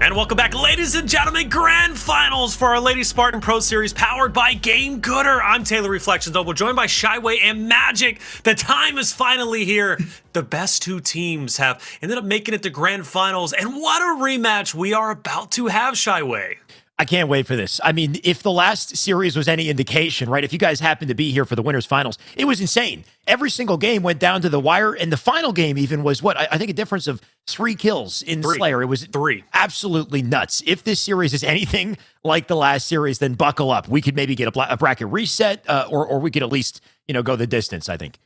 And welcome back, ladies and gentlemen, grand finals for our Lady Spartan Pro Series powered by Game Gooder. I'm Taylor Reflections Noble, joined by Shyway and Magic. The time is finally here. The best two teams have ended up making it to grand finals, and what a rematch we are about to have, Shyway. I can't wait for this. I mean, if the last series was any indication, right, if you guys happened to be here for the winners finals, it was insane. Every single game went down to the wire, and the final game even was what? I think a difference of 3 kills in Slayer. It was 3. Absolutely nuts. If this series is anything like the last series, then buckle up. We could maybe get a bracket reset, or we could at least, go the distance, I think.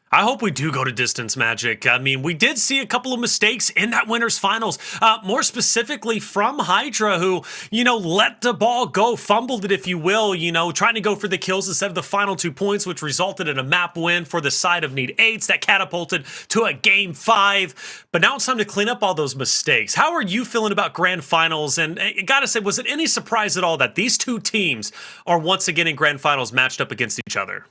I hope we do go to distance, Magic. I mean, we did see a couple of mistakes in that winners finals, more specifically from Hydra, who, let the ball go, fumbled it, if you will, trying to go for the kills instead of the final 2 points, which resulted in a map win for the side of Need 8s that catapulted to a Game 5. But now it's time to clean up all those mistakes. How are you feeling about grand finals? And I gotta say, was it any surprise at all that these two teams are once again in grand finals matched up against each other?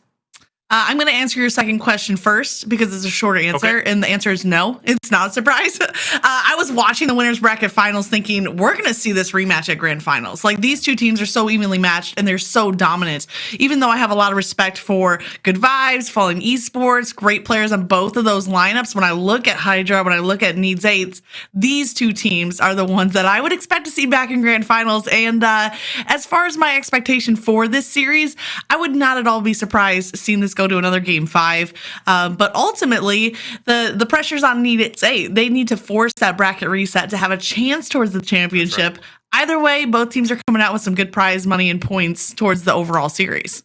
I'm going to answer your second question first because it's a shorter answer, and the answer is no. It's not a surprise. I was watching the winners bracket finals thinking we're going to see this rematch at grand finals. Like, these two teams are so evenly matched and they're so dominant. Even though I have a lot of respect for Good Vibes, following Esports, great players on both of those lineups, when I look at Hydra, when I look at Needs 8s, these two teams are the ones that I would expect to see back in grand finals. And as far as my expectation for this series, I would not at all be surprised seeing this go to another Game 5. But ultimately, the pressure's on Need 8. They need to force that bracket reset to have a chance towards the championship. Right. Either way, both teams are coming out with some good prize money and points towards the overall series.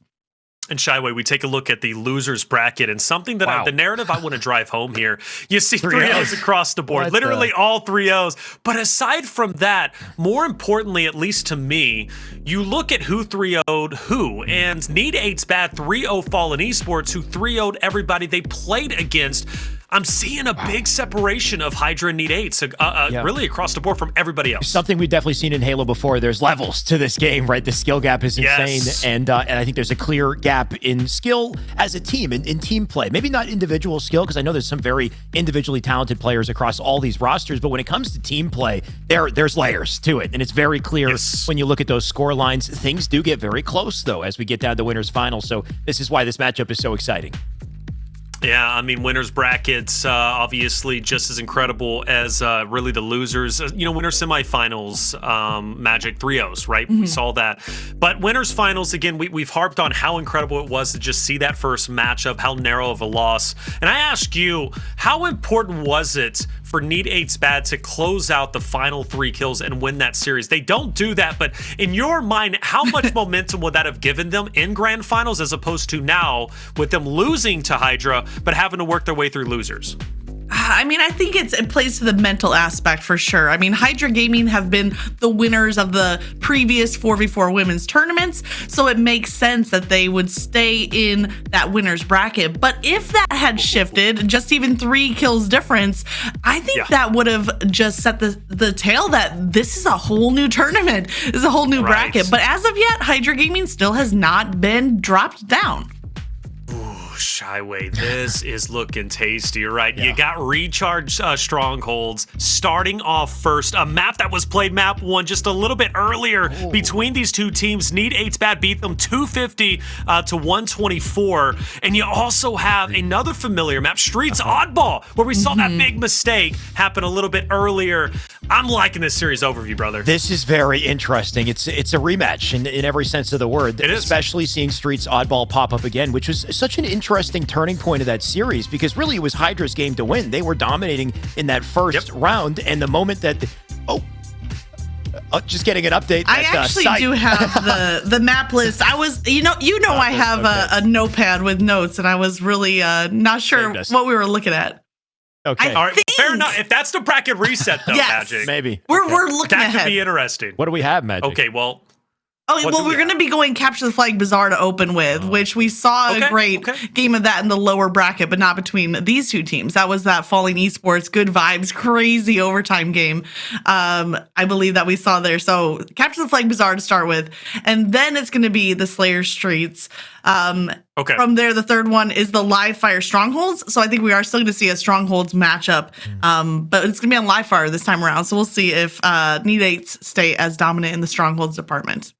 And Shyway, we take a look at the losers bracket, and something that the narrative I want to drive home here. You see 3-0s across the board, literally all 3-0s. But aside from that, more importantly, at least to me, you look at who 3-0'd who, and Need 8's bad 3-0 Fallen Esports, who 3-0'd everybody they played against. I'm seeing a big separation of Hydra and Need 8s, really across the board from everybody else. Something we've definitely seen in Halo before. There's levels to this game, right? The skill gap is insane, and I think there's a clear gap in skill as a team, in team play. Maybe not individual skill, because I know there's some very individually talented players across all these rosters, but when it comes to team play, there's layers to it, and it's very clear when you look at those score lines. Things do get very close, though, as we get down to winners final, so this is why this matchup is so exciting. Yeah, I mean, winners brackets, obviously just as incredible as really the losers. Winners semifinals, Magic 3-0s, right? We saw that. But winners finals, again, we've harped on how incredible it was to just see that first matchup, how narrow of a loss. And I ask you, how important was it for Need 8's bad to close out the final 3 kills and win that series? They don't do that, but in your mind, how much momentum would that have given them in grand finals as opposed to now with them losing to Hydra but having to work their way through losers? I mean, I think it plays to the mental aspect for sure. I mean, Hydra Gaming have been the winners of the previous 4v4 women's tournaments, so it makes sense that they would stay in that winners bracket. But if that had shifted, just even 3 kills difference, I think that would have just set the tail that this is a whole new tournament. This is a whole new bracket. But as of yet, Hydra Gaming still has not been dropped down. Shyway, this is looking tasty, right? You got Recharge Strongholds starting off first. A map that was played map 1 just a little bit earlier between these two teams. Need 8's bad beat them 250 to 124. And you also have another familiar map, Streets Oddball, where we saw that big mistake happen a little bit earlier. I'm liking this series overview, brother. This is very interesting. It's a rematch in every sense of the word, especially seeing Streets Oddball pop up again, which was such an interesting turning point of that series, because really it was Hydra's game to win. They were dominating in that first round, and the moment that just getting an update. I actually do have the map list. I was, I have a notepad with notes, and I was really not sure what we were looking at. Okay. All right. Fair enough. If that's the bracket reset, though, Magic. Maybe. We're looking ahead. That could be interesting. What do we have, Magic? Okay, well. Oh, well, we're going to be going Capture the Flag Bazaar to open with, which we saw a great game of that in the lower bracket, but not between these two teams. That was that Falling Esports, good vibes, crazy overtime game. I believe that we saw there. So Capture the Flag Bazaar to start with, and then it's going to be the Slayer Streets. From there, the third one is the Live Fire Strongholds. So I think we are still going to see a Strongholds matchup, but it's going to be on Live Fire this time around. So we'll see if Need 8s stay as dominant in the Strongholds department.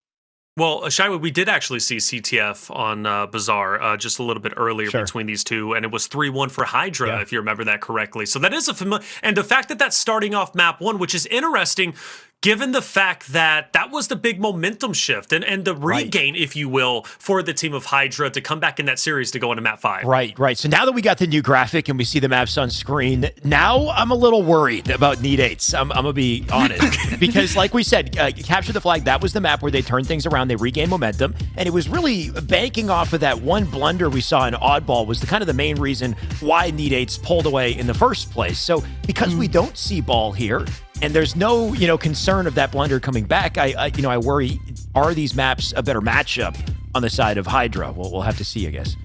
Well, Shyway, we did actually see CTF on Bazaar just a little bit earlier between these two, and it was 3-1 for Hydra, if you remember that correctly. So that is a familiar, and the fact that that's starting off map 1, which is interesting, given the fact that that was the big momentum shift and the regain, if you will, for the team of Hydra to come back in that series to go into map 5. Right. So now that we got the new graphic and we see the maps on screen, now I'm a little worried about Need 8s. I'm going to be honest. Because like we said, Capture the Flag, that was the map where they turned things around, they regained momentum, and it was really banking off of that one blunder we saw in Oddball was the kind of the main reason why Need 8s pulled away in the first place. So because we don't see ball here, and there's no, concern of that blunder coming back, I worry, are these maps a better matchup on the side of Hydra? We'll have to see, I guess.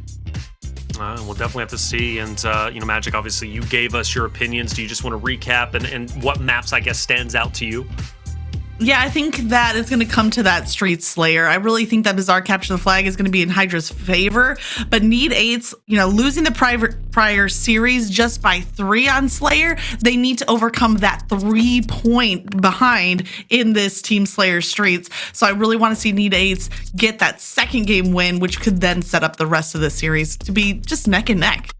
We'll definitely have to see. And, Magic, obviously, you gave us your opinions. Do you just want to recap and what maps, I guess, stands out to you? Yeah, I think that it's going to come to that Street Slayer. I really think that Bazaar Capture the Flag is going to be in Hydra's favor, but Need 8s, losing the prior series just by 3 on Slayer, they need to overcome that 3-point behind in this Team Slayer Streets. So I really want to see Need 8s get that second game win, which could then set up the rest of the series to be just neck and neck.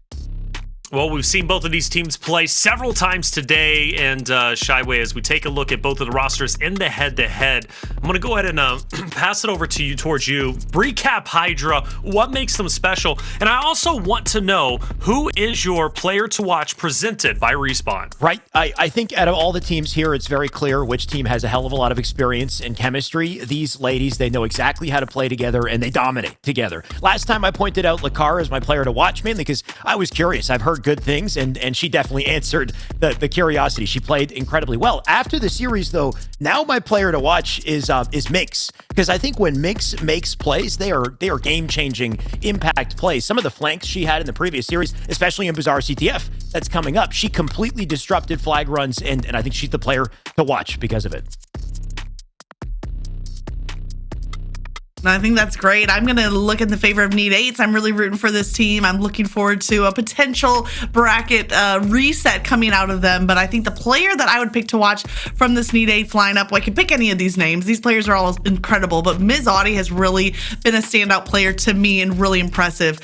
Well, we've seen both of these teams play several times today, and Shyway, as we take a look at both of the rosters in the head-to-head, I'm going to go ahead and pass it over to you, towards you. Recap Hydra, what makes them special, and I also want to know who is your player to watch presented by Respawn. Right. I think out of all the teams here, it's very clear which team has a hell of a lot of experience and chemistry. These ladies, they know exactly how to play together, and they dominate together. Last time I pointed out LeCar as my player to watch, mainly because I was curious. I've heard good things, and she definitely answered the curiosity. She played incredibly well. After the series, though, now my player to watch is Mynx, because I think when Mynx makes plays, they are game-changing impact plays. Some of the flanks she had in the previous series, especially in Bazaar CTF, that's coming up, she completely disrupted flag runs, and I think she's the player to watch because of it. I think that's great. I'm going to look in the favor of Need 8s. I'm really rooting for this team. I'm looking forward to a potential bracket reset coming out of them. But I think the player that I would pick to watch from this Need 8s lineup, well, I could pick any of these names. These players are all incredible. But Ms. Audy has really been a standout player to me and really impressive,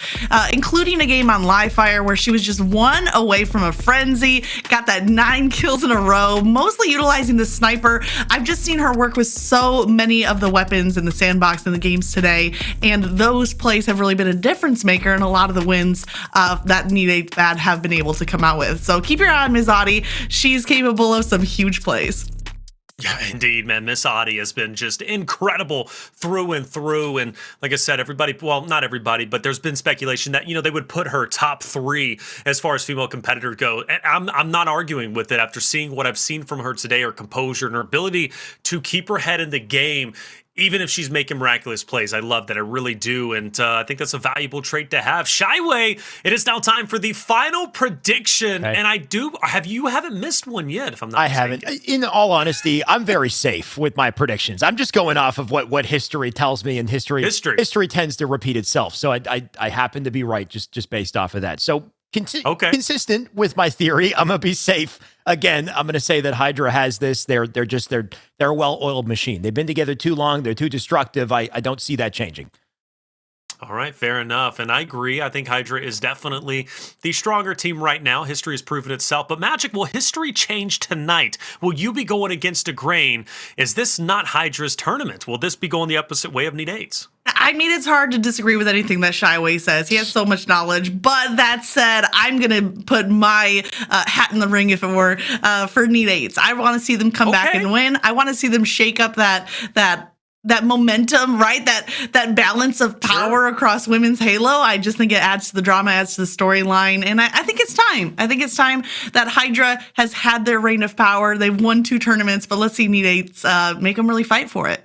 including a game on Live Fire where she was just 1 away from a frenzy, got that 9 kills in a row, mostly utilizing the sniper. I've just seen her work with so many of the weapons in the sandbox in the games today, and those plays have really been a difference maker in a lot of the wins that Need 8 bad have been able to come out with. So keep your eye on Ms. Audy. She's capable of some huge plays. Yeah, indeed, man. Miss Audy has been just incredible through and through. And like I said, everybody, well, not everybody, but there's been speculation that, they would put her top 3 as far as female competitors go. And I'm not arguing with it after seeing what I've seen from her today, her composure and her ability to keep her head in the game. Even if she's making miraculous plays. I love that. I really do. And I think that's a valuable trait to have. Shyway, it is now time for the final prediction. Okay. And you haven't missed one yet, if I'm not mistaken. I haven't. In all honesty, I'm very safe with my predictions. I'm just going off of what history tells me, and history tends to repeat itself. So I happen to be right just based off of that. So consistent with my theory, I'm going to be safe. Again, I'm going to say that Hydra has this. They're a well-oiled machine. They've been together too long. They're too destructive. I don't see that changing. All right, fair enough. And I agree. I think Hydra is definitely the stronger team right now. History has proven itself. But Magic, will history change tonight? Will you be going against a grain? Is this not Hydra's tournament? Will this be going the opposite way of Need 8s? I mean, it's hard to disagree with anything that Shyway says. He has so much knowledge. But that said, I'm going to put my hat in the ring, if it were, for Need 8s. I want to see them come back and win. I want to see them shake up that momentum, right? That balance of power across women's Halo. I just think it adds to the drama, adds to the storyline. And I think it's time. I think it's time that Hydra has had their reign of power. They've won 2 tournaments, but let's see Need 8s make them really fight for it.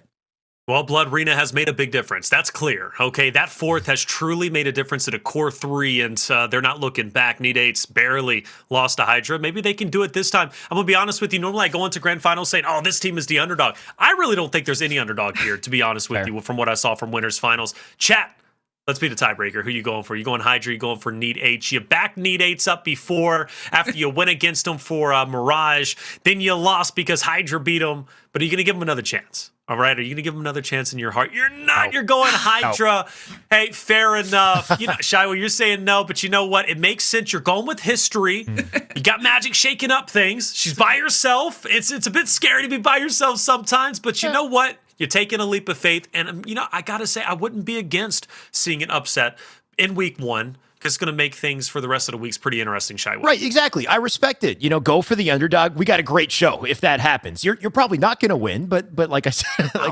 Well, BlodreIna has made a big difference. That's clear. Okay, that fourth has truly made a difference at a core 3, and they're not looking back. Need8's barely lost to Hydra. Maybe they can do it this time. I'm going to be honest with you. Normally, I go into grand finals saying, oh, this team is the underdog. I really don't think there's any underdog here, to be honest with you, from what I saw from winners finals. Chat, let's be the tiebreaker. Who you going for? You going Hydra? You going for Need8? You backed Need8's up before, after you went against them for Mirage. Then you lost because Hydra beat them. But are you going to give them another chance? All right, are you going to give them another chance in your heart? You're not. No. You're going Hydra. No. Hey, fair enough. You know, Shyway, you're saying no, but you know what? It makes sense. You're going with history. You got Magic shaking up things. She's by herself. It's a bit scary to be by yourself sometimes, but you know what? You're taking a leap of faith. And, you know, I got to say, I wouldn't be against seeing an upset in week 1. Because it's going to make things for the rest of the weeks pretty interesting, Shyway. Right, exactly. I respect it. You know, go for the underdog. We got a great show if that happens. You're probably not going to win, but like I said, I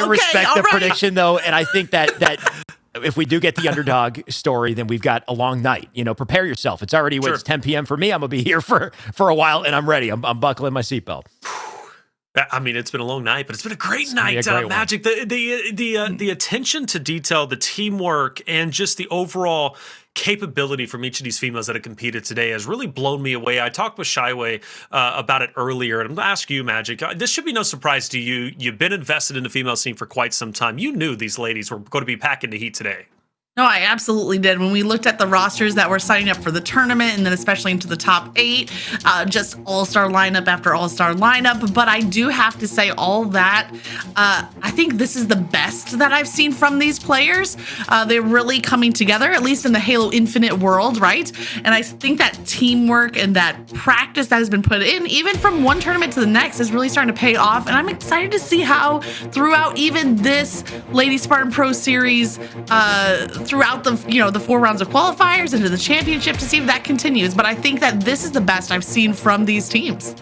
respect the prediction though, and I think that if we do get the underdog story, then we've got a long night. You know, prepare yourself. It's already it's 10 p.m. for me. I'm gonna be here for a while, and I'm ready. I'm buckling my seatbelt. I mean, it's been a long night, but it's been a great night. Magic, the attention to detail, the teamwork, and just the overall capability from each of these females that have competed today has really blown me away. I talked with Shyway about it earlier, and I'm going to ask you, Magic. This should be no surprise to you. You've been invested in the female scene for quite some time. You knew these ladies were going to be packing the heat today. No, I absolutely did. When we looked at the rosters that were signing up for the tournament, and then especially into the top 8, just all-star lineup after all-star lineup. But I do have to say all that, I think this is the best that I've seen from these players. They're really coming together, at least in the Halo Infinite world, right? And I think that teamwork and that practice that has been put in, even from one tournament to the next, is really starting to pay off. And I'm excited to see how throughout even this Lady Spartan Pro Series, throughout the 4 rounds of qualifiers into the championship, to see if that continues. But I think that this is the best I've seen from these teams.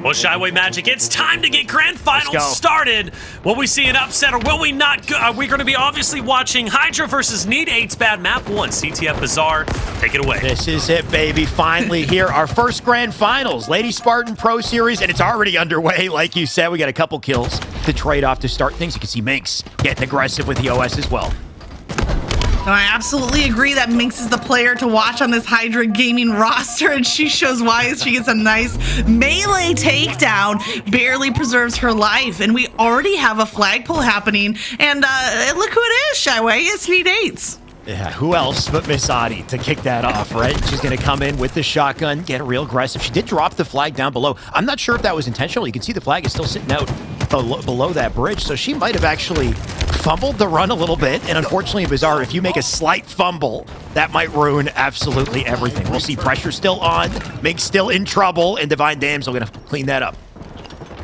Well, Shyway, Magic, it's time to get grand finals started. Will we see an upset or will we not? Are we going to be obviously watching Hydra versus Need8's bad map 1, CTF Bazaar? Take it away. This is it, baby. Finally here, our first grand finals, Lady Spartan Pro Series, and it's already underway. Like you said, we got a couple kills to trade off to start things. You can see Mynx getting aggressive with the OS as well. No, I absolutely agree that Mynx is the player to watch on this Hydra Gaming roster, and she shows why as she gets a nice melee takedown, barely preserves her life, and we already have a flagpole happening, and look who it is, Shyway, it's Need8's. Yeah, who else but Miss Audy to kick that off, right? She's going to come in with the shotgun, get real aggressive. She did drop the flag down below. I'm not sure if that was intentional. You can see the flag is still sitting out below that bridge, so she might have actually fumbled the run a little bit, and unfortunately, Bazaar, if you make a slight fumble, that might ruin absolutely everything. We'll see pressure still on, Mynx still in trouble, and Divine Damsel going to clean that up.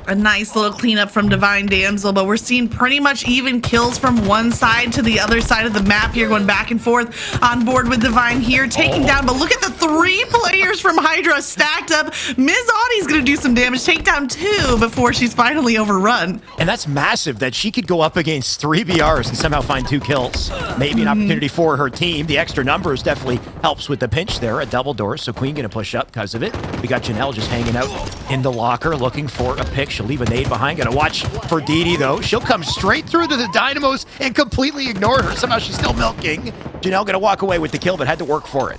A nice little cleanup from Divine Damsel, but we're seeing pretty much even kills from one side to the other side of the map here, going back and forth on board with Divine here, taking down, but look at the 3 players from Hydra stacked up. Ms. Audy's gonna do some damage, take down 2 before she's finally overrun. And that's massive that she could go up against 3 BRs and somehow find 2 kills. Maybe an opportunity for her team. The extra numbers definitely helps with the pinch there, a double door, so Queen gonna push up because of it. We got JENELE just hanging out in the locker, looking for a pick. She'll leave a nade behind. Gotta watch for DD though. She'll come straight through to the Dynamos and completely ignore her. Somehow she's still milking. JENELE gonna walk away with the kill, but had to work for it.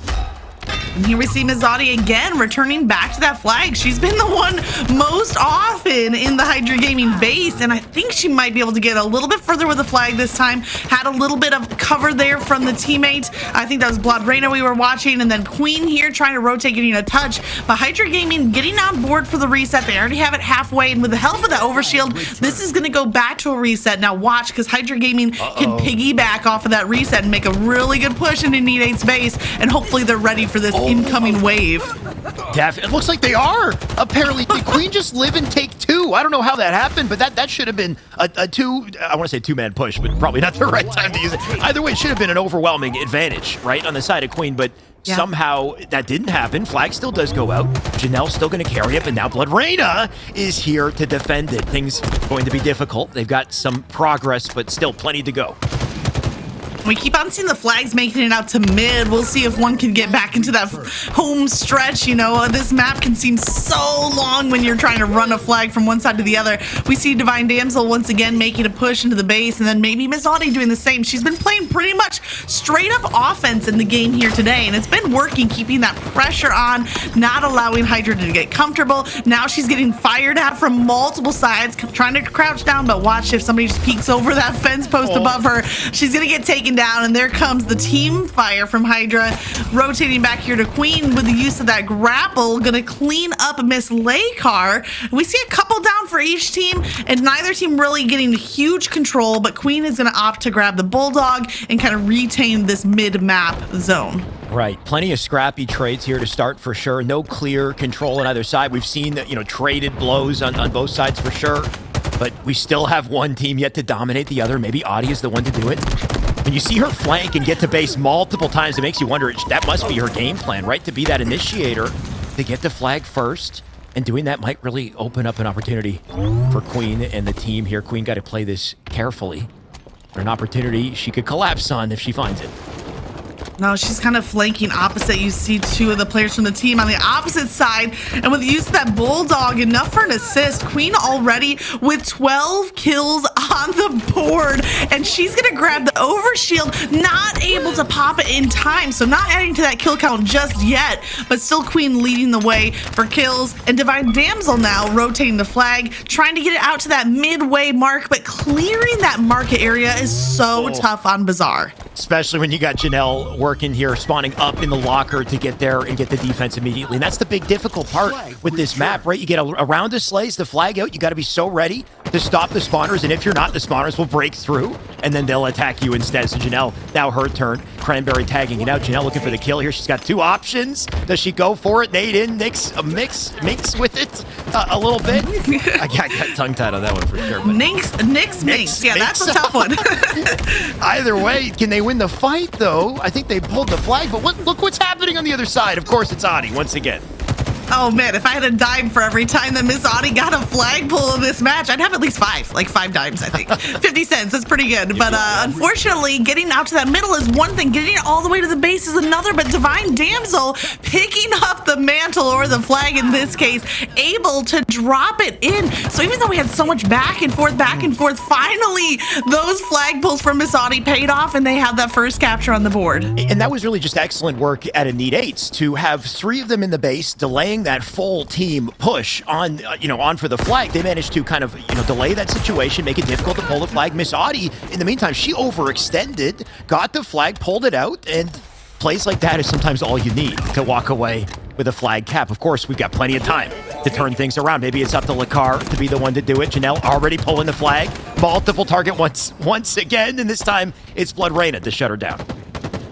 And here we see Ms. Audy again returning back to that flag. She's been the one most often in the Hydra Gaming base, and I think she might be able to get a little bit further with the flag this time. Had a little bit of cover there from the teammate. I think that was BlodreIna we were watching, and then Queen here trying to rotate, getting a touch. But Hydra Gaming getting on board for the reset. They already have it halfway, and with the help of the overshield, this is going to go back to a reset. Now watch, because Hydra Gaming can piggyback off of that reset and make a really good push into Need8's base, and hopefully they're ready for this incoming wave. Yeah, it looks like they are. Apparently, did Queen just live and take 2? I don't know how that happened, but that should have been I want to say 2-man push, but probably not the right time to use it. Either way, it should have been an overwhelming advantage, right, on the side of Queen, but somehow that didn't happen. Flag still does go out. JENELE's still going to carry it, but now BlodreIna is here to defend it. Things going to be difficult. They've got some progress, but still plenty to go. We keep on seeing the flags making it out to mid. We'll see if one can get back into that home stretch. You know, this map can seem so long when you're trying to run a flag from one side to the other. We see Divine Damsel once again making a push into the base, and then maybe Miss Audy doing the same. She's been playing pretty much straight up offense in the game here today, and it's been working, keeping that pressure on, not allowing Hydra to get comfortable. Now she's getting fired at from multiple sides, trying to crouch down, but watch if somebody just peeks over that fence post above her. She's gonna get taken down, and there comes the team fire from Hydra, rotating back here to Queen with the use of that grapple, gonna clean up Miss LeCar. We see a couple down for each team, and neither team really getting huge control, but Queen is gonna opt to grab the Bulldog and kind of retain this mid-map zone. Right. Plenty of scrappy trades here to start for sure. No clear control on either side. We've seen, you know, traded blows on both sides for sure. But we still have one team yet to dominate the other. Maybe Audy is the one to do it. When you see her flank and get to base multiple times, it makes you wonder, that must be her game plan, right? To be that initiator, to get the flag first. And doing that might really open up an opportunity for Queen and the team here. Queen got to play this carefully. For an opportunity she could collapse on if she finds it. No, she's kind of flanking opposite. You see two of the players from the team on the opposite side. And with the use of that Bulldog, enough for an assist. Queen already with 12 kills on the board. And she's going to grab the overshield, not able to pop it in time. So not adding to that kill count just yet. But still Queen leading the way for kills. And Divine Damsel now rotating the flag, trying to get it out to that midway mark. But clearing that market area is so tough on Bazaar. Especially when you got JENELE working here, spawning up in the locker to get there and get the defense immediately. And that's the big difficult part with this map, right? You get a round of slays, the flag out, you got to be so ready to stop the spawners. And if you're not, the spawners will break through and then they'll attack you instead. So JENELE, now her turn. Krandberri tagging it out. JENELE looking for the kill here. She's got two options. Does she go for it? Nade in, mix with it a little bit. I got tongue-tied on that one for sure. Mynx. Yeah, that's a tough one. Either way, can they win the fight, though? I think they pulled the flag, but look what's happening on the other side. Of course, it's Audy once again. Oh man, if I had a dime for every time that Miss Audy got a flag pull in this match, I'd have at least five dimes, I think. 50 cents, that's pretty good. But unfortunately, getting out to that middle is one thing, getting it all the way to the base is another, but Divine Damsel picking up the mantle, or the flag in this case, able to drop it in. So even though we had so much back and forth, finally those flag pulls from Miss Audy paid off, and they have that first capture on the board. And that was really just excellent work at Elite Eights to have three of them in the base, delaying that full team push on, on for the flag. They managed to kind of, delay that situation, make it difficult to pull the flag. Miss Audy, in the meantime, she overextended, got the flag, pulled it out, and plays like that is sometimes all you need to walk away with a flag cap. Of course, we've got plenty of time to turn things around. Maybe it's up to LeCar to be the one to do it. JENELE already pulling the flag. Multiple target once again, and this time it's iBlodreina to shut her down.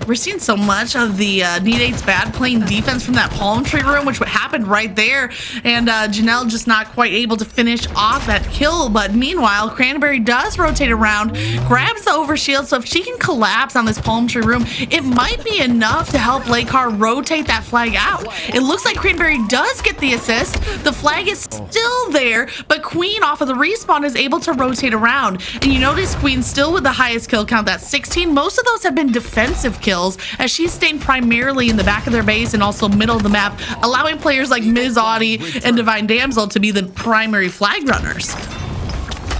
We're seeing so much of the Need 8's bad playing defense from that palm tree room, which happened right there. And JENELE just not quite able to finish off that kill. But meanwhile, Krandberri does rotate around, grabs the overshield. So if she can collapse on this palm tree room, it might be enough to help LeCar rotate that flag out. It looks like Krandberri does get the assist. The flag is still there, but Queen off of the respawn is able to rotate around. And you notice Queen still with the highest kill count, that's 16. Most of those have been defensive kills, as she's staying primarily in the back of their base and also middle of the map, allowing players like Ms. Audy and Divine Damsel to be the primary flag runners.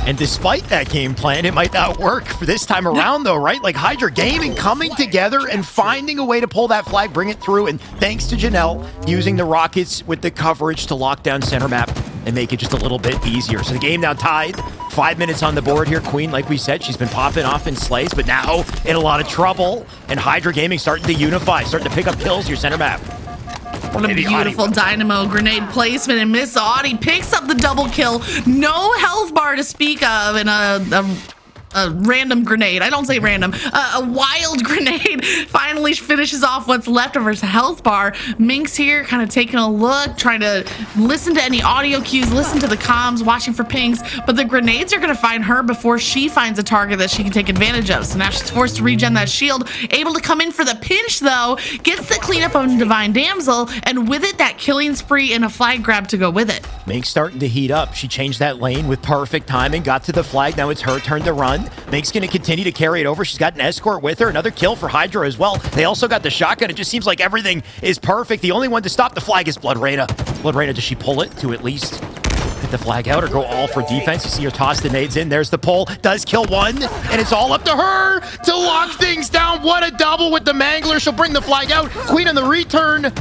And despite that game plan, it might not work for this time around, though, right? Like Hydra gaming, coming together and finding a way to pull that flag, bring it through, and thanks to JENELE using the rockets with the coverage to lock down center map and make it just a little bit easier. So the game now tied. 5 minutes on the board here. Queen, like we said, she's been popping off in slays, but now in a lot of trouble. And Hydra gaming starting to unify, starting to pick up kills your center map. What a beautiful dynamo grenade placement, and Miss Audy picks up the double kill. No health bar to speak of, and a random grenade. I don't say random. A wild grenade finally finishes off what's left of her health bar. Mynx here kind of taking a look, trying to listen to any audio cues, listen to the comms, watching for pings, but the grenades are going to find her before she finds a target that she can take advantage of. So now she's forced to regen that shield. Able to come in for the pinch, though. Gets the cleanup on Divine Damsel, and with it, that killing spree and a flag grab to go with it. Mynx starting to heat up. She changed that lane with perfect timing, got to the flag. Now it's her turn to run. Mynx going to continue to carry it over. She's got an escort with her. Another kill for Hydra as well. They also got the shotgun. It just seems like everything is perfect. The only one to stop the flag is BlodreinaBlodreina, does she pull it to at least get the flag out or go all for defense? You see her toss the nades in. There's the pull. Does kill one. And it's all up to her to lock things down. What a double with the Mangler. She'll bring the flag out. Queen on the return.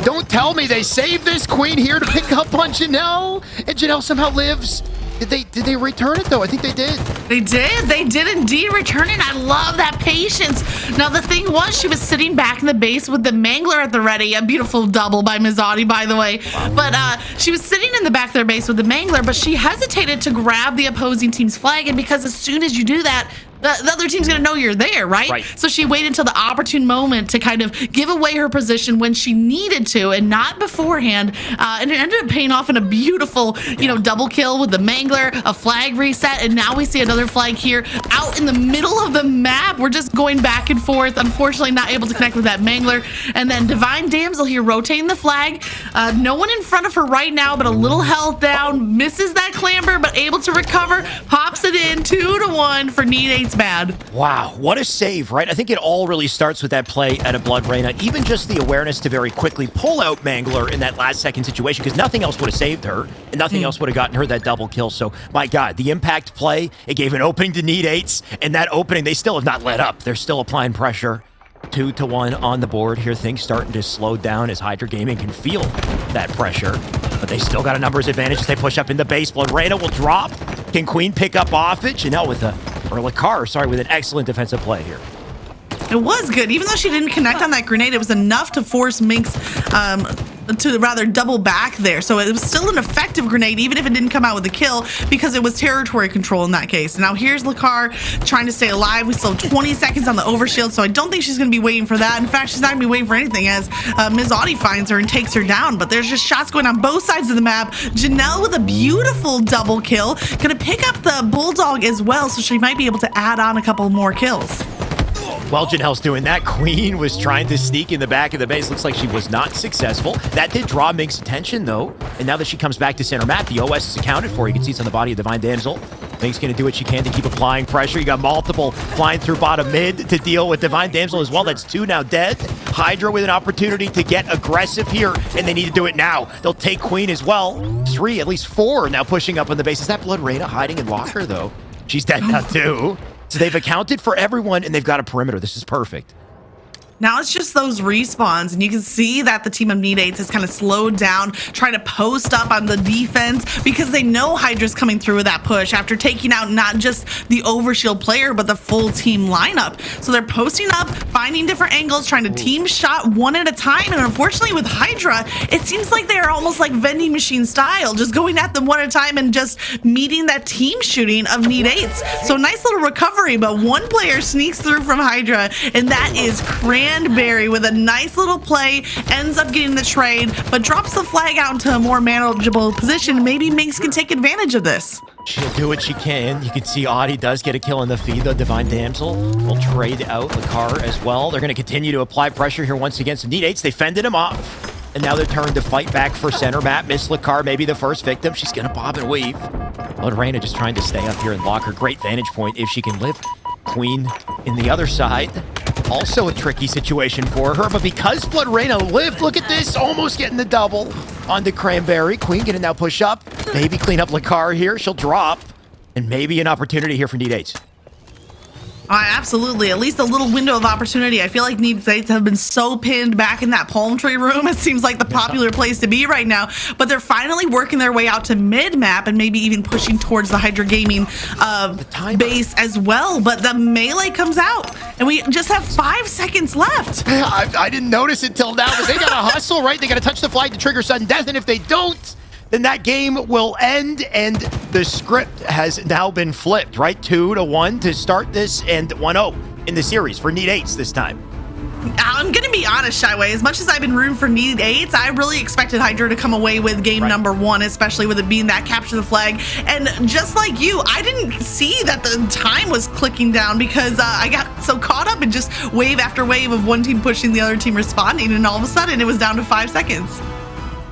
Don't tell me they saved this. Queen here to pick up on JENELE. And JENELE somehow lives. Did they return it, though? I think they did. They did indeed return it. I love that patience. Now, the thing was, she was sitting back in the base with the Mangler at the ready. A beautiful double by Ms. Audy, by the way. Wow. But she was sitting in the back of their base with the Mangler, but she hesitated to grab the opposing team's flag. And because as soon as you do that, the other team's going to know you're there, right? So she waited until the opportune moment to kind of give away her position when she needed to and not beforehand. And it ended up paying off in a beautiful, double kill with the Mangler, a flag reset, and now we see another flag here out in the middle of the map. We're just going back and forth. Unfortunately, not able to connect with that Mangler. And then Divine Damsel here rotating the flag. No one in front of her right now, but a little health down. Misses that clamber, but able to recover. Pops it in 2-1 for Need 8's bad. Wow, what a save, right? I think it all really starts with that play at a BlodreinaEven just the awareness to very quickly pull out Mangler in that last second situation, because nothing else would have saved her, and nothing else would have gotten her that double kill. So, my God, the impact play, it gave an opening to Need 8's, and that opening, they still have not let up. They're still applying pressure. 2-1 on the board here. Things starting to slow down as Hydra Gaming can feel that pressure, but they still got a numbers advantage as they push up in the base. Blodreinawill drop. Can Queen pick up off it? JENELE with LeCar, with an excellent defensive play here. It was good. Even though she didn't connect on that grenade, it was enough to force Mynx to rather double back there. So it was still an effective grenade, even if it didn't come out with a kill, because it was territory control in that case. Now here's LeCar trying to stay alive. We still have 20 seconds on the overshield, so I don't think she's going to be waiting for that. In fact, she's not going to be waiting for anything as Ms. Audy finds her and takes her down. But there's just shots going on both sides of the map. JENELE with a beautiful double kill. Going to pick up the Bulldog as well, so she might be able to add on a couple more kills. Well, JENELE's doing that. Queen was trying to sneak in the back of the base. Looks like she was not successful. That did draw Mynx's attention, though. And now that she comes back to center map, the OS is accounted for. You can see it's on the body of Divine Damsel. Mynx going to do what she can to keep applying pressure. You got multiple flying through bottom mid to deal with Divine Damsel as well. That's 2 now dead. Hydra with an opportunity to get aggressive here, and they need to do it now. They'll take Queen as well. 3, at least 4 now pushing up on the base. Is that Blodreinahiding in locker, though? She's dead now, too. So they've accounted for everyone, and they've got a perimeter. This is perfect. Now it's just those respawns, and you can see that the team of Need 8's has kind of slowed down, trying to post up on the defense because they know Hydra's coming through with that push after taking out not just the overshield player, but the full team lineup. So they're posting up, finding different angles, trying to team shot one at a time. And unfortunately with Hydra, it seems like they're almost like vending machine style, just going at them one at a time and just meeting that team shooting of Need 8's. So nice little recovery, but one player sneaks through from Hydra, and that is krandberri with a nice little play, ends up getting the trade, but drops the flag out into a more manageable position. Maybe Mynx can take advantage of this. She'll do what she can. You can see Audy does get a kill in the feed, though. Divine Damsel will trade out LeCar as well. They're going to continue to apply pressure here once again. Some Need 8's, they fended him off. And now they're turned to fight back for center map. Miss LeCar, maybe the first victim. She's going to bob and weave. Blodreinajust trying to stay up here and lock her. Great vantage point if she can live. Queen in the other side. Also a tricky situation for her, but because Blodreinalived, look at this, almost getting the double onto krandberri. Queen gonna now push up, maybe clean up LeCar here. She'll drop, and maybe an opportunity here for Need 8's. Absolutely, at least a little window of opportunity. I feel like Need 8's have been so pinned back in that palm tree room. It seems like the popular place to be right now, but they're finally working their way out to mid-map and maybe even pushing towards the Hydra Gaming base as well. But the melee comes out, and we just have 5 seconds left. I didn't notice it till now, but they got to hustle, right? They got to touch the flag to trigger sudden death, and if they don't, then that game will end, and the script has now been flipped, right? 2-1 to start this, and 1-0 in the series for Need 8's this time. I'm going to be honest, Shyway. As much as I've been rooting for Need 8's, I really expected Hydra to come away with game number 1, especially with it being that capture the flag. And just like you, I didn't see that the time was clicking down because I got so caught up in just wave after wave of one team pushing, the other team responding, and all of a sudden it was down to 5 seconds.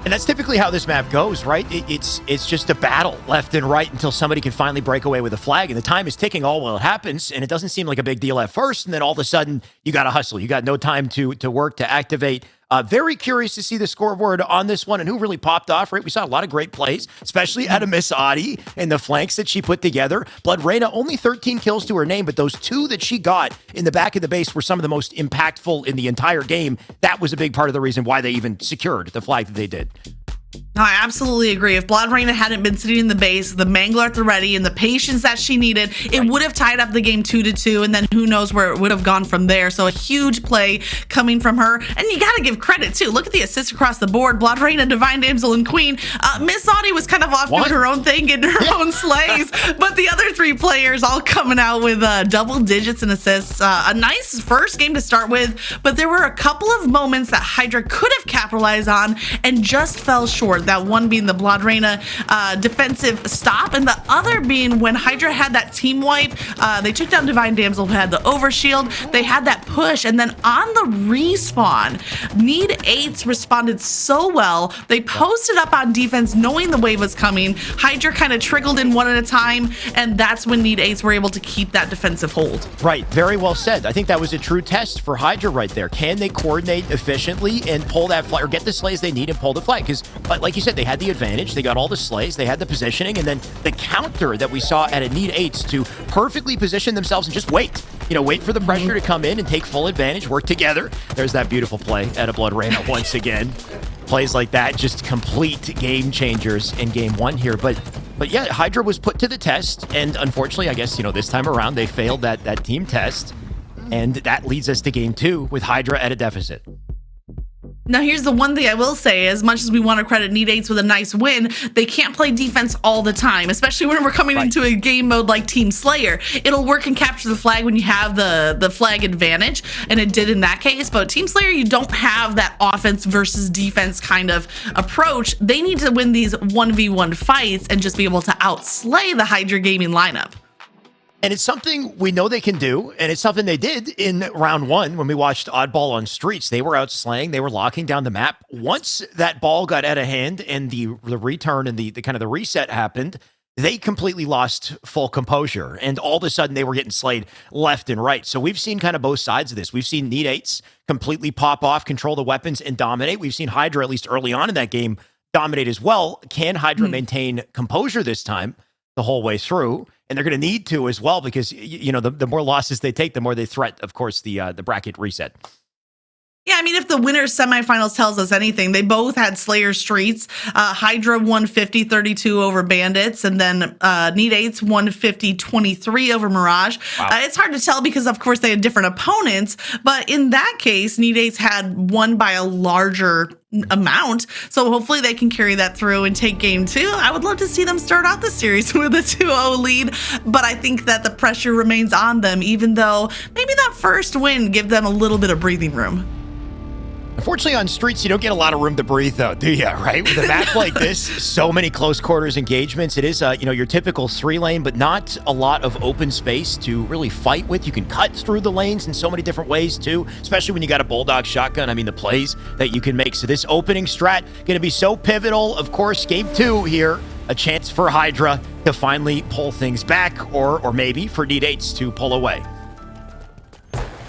And And that's typically how this map goes, right? It's just a battle left and right until somebody can finally break away with a flag. And the time is ticking all while it happens. And it doesn't seem like a big deal at first. And then all of a sudden, you got to hustle. You got no time to work, to activate. Very curious to see the scoreboard on this one and who really popped off, right? We saw a lot of great plays, especially out of Miss Audy and the flanks that she put together. EsportsReina, only 13 kills to her name, but those 2 that she got in the back of the base were some of the most impactful in the entire game. That was a big part of the reason why they even secured the flag that they did. No, I absolutely agree. If EsportsReina hadn't been sitting in the base, the Mangler at the ready, and the patience that she needed, it would have tied up the game 2-2, and then who knows where it would have gone from there. So a huge play coming from her. And you got to give credit, too. Look at the assists across the board. EsportsReina, Divine Damsel, and Queen. Miss Audy was kind of off doing her own thing, getting her own slays. But the other 3 players all coming out with double digits in assists. A nice first game to start with, but there were a couple of moments that Hydra could have capitalized on and just fell short. That one being the EsportsReina defensive stop, and the other being when Hydra had that team wipe. They took down Divine Damsel, who had the overshield. They had that push, and then on the respawn, Need 8s responded so well. They posted up on defense knowing the wave was coming. Hydra kind of trickled in one at a time, and that's when Need 8s were able to keep that defensive hold. Right, very well said. I think that was a true test for Hydra right there. Can they coordinate efficiently and pull that flag, or get the slays they need and pull the flag? Because, like you said, they had the advantage. They got all the slays. They had the positioning. And then the counter that we saw at a Need 8s to perfectly position themselves and just wait. You know, wait for the pressure to come in and take full advantage, work together. There's that beautiful play at a EsportsReina once again. Plays like that, just complete game changers in game 1 here. But yeah, Hydra was put to the test. And unfortunately, I guess, you know, this time around, they failed that team test. And that leads us to game 2 with Hydra at a deficit. Now, here's the one thing I will say. As much as we want to credit Need 8s with a nice win, they can't play defense all the time, especially when we're coming into a game mode like Team Slayer. It'll work and capture the flag when you have the flag advantage, and it did in that case. But Team Slayer, you don't have that offense versus defense kind of approach. They need to win these 1v1 fights and just be able to outslay the Hydra gaming lineup. And it's something we know they can do, and it's something they did in round 1 when we watched Oddball on Streets. They were out slaying, they were locking down the map. Once that ball got out of hand and the return and the kind of the reset happened, they completely lost full composure, and all of a sudden they were getting slayed left and right. So we've seen kind of both sides of this. We've seen Need 8s completely pop off, control the weapons, and dominate. We've seen Hydra, at least early on in that game, dominate as well. Can Hydra maintain composure this time the whole way through? And they're going to need to as well, because, you know, the more losses they take, the more they threat, of course, the bracket reset. Yeah, I mean, if the winners semifinals tells us anything, they both had Slayer Streets. Hydra won 50-32 over Bandits, and then Need 8s won 50-23 over Mirage. Wow. It's hard to tell because, of course, they had different opponents, but in that case, Need 8s had won by a larger amount, so hopefully they can carry that through and take game 2. I would love to see them start out the series with a 2-0 lead, but I think that the pressure remains on them, even though maybe that first win give them a little bit of breathing room. Unfortunately, on Streets, you don't get a lot of room to breathe, though, do you? Right? With a map like this, so many close quarters engagements. It is, you know, your typical 3-lane, but not a lot of open space to really fight with. You can cut through the lanes in so many different ways, too, especially when you got a Bulldog shotgun. I mean, the plays that you can make. So this opening strat going to be so pivotal. Of course, game 2 here, a chance for Hydra to finally pull things back, or maybe for Need 8s to pull away.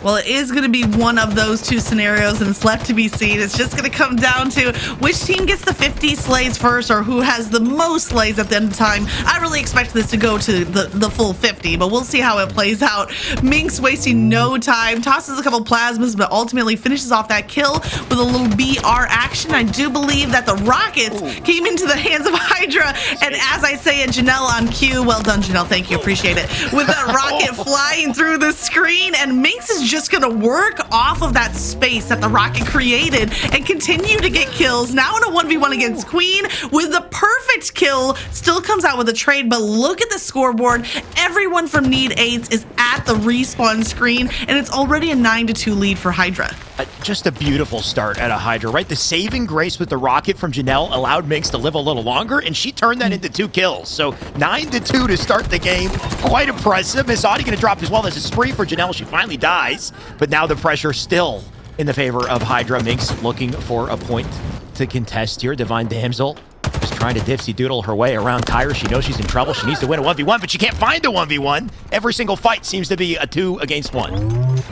Well, it is going to be one of those 2 scenarios, and it's left to be seen. It's just going to come down to which team gets the 50 slays first, or who has the most slays at the end of time. I really expect this to go to the full 50, but we'll see how it plays out. Mynx wasting no time, tosses a couple plasmas, but ultimately finishes off that kill with a little BR action. I do believe that the rockets came into the hands of Hydra, and as I say it, JENELE on cue. Well done, JENELE. Thank you. Appreciate it. With that rocket flying through the screen, and Mynx is just gonna work off of that space that the rocket created and continue to get kills. Now in a 1v1 against Queen with the perfect kill, still comes out with a trade, but look at the scoreboard. Everyone from Need 8s is at the respawn screen, and it's already a 9-2 lead for Hydra. Just a beautiful start at a Hydra, right? The saving grace with the rocket from JENELE allowed Mynx to live a little longer, and she turned that into 2 kills. So 9-2 to start the game. Quite impressive. Is Audy going to drop as well? As a spree for JENELE. She finally dies, but now the pressure still in the favor of Hydra. Mynx looking for a point. to contest here. Divine Damsel just trying to dipsy doodle her way around Kyra. She knows she's in trouble. She needs to win a 1v1, but she can't find a 1v1. Every single fight seems to be a 2 against 1.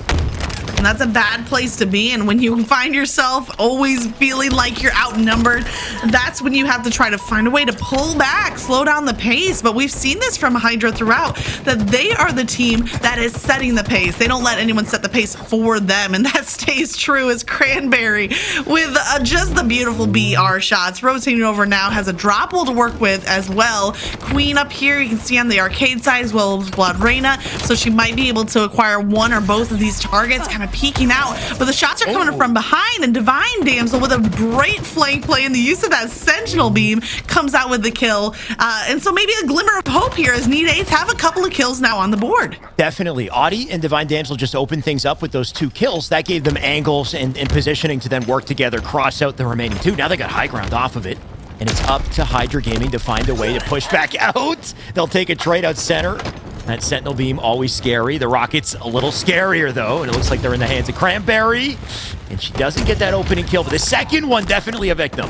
And that's a bad place to be in when you find yourself always feeling like you're outnumbered. That's when you have to try to find a way to pull back, slow down the pace. But we've seen this from Hydra throughout, that they are the team that is setting the pace. They don't let anyone set the pace for them, and that stays true as krandberri with just the beautiful BR shots. Rotating over now, has a drop wall to work with as well. Queen up here, you can see on the arcade side as well as iBlodreina, so she might be able to acquire one or both of these targets, kind of peeking out, but the shots are coming from behind, and Divine Damsel with a great flank play, and the use of that Sentinel beam comes out with the kill. And so maybe a glimmer of hope here as Need8s have a couple of kills now on the board. Definitely. Audy and Divine Damsel just opened things up with those 2 kills. That gave them angles and positioning to then work together, cross out the remaining 2. Now they got high ground off of it, and it's up to Hydra Gaming to find a way to push back out. They'll take a trade out center. That Sentinel beam, always scary. The rocket's a little scarier, though, and it looks like they're in the hands of krandberri. And she doesn't get that opening kill, but the second one, definitely a victim.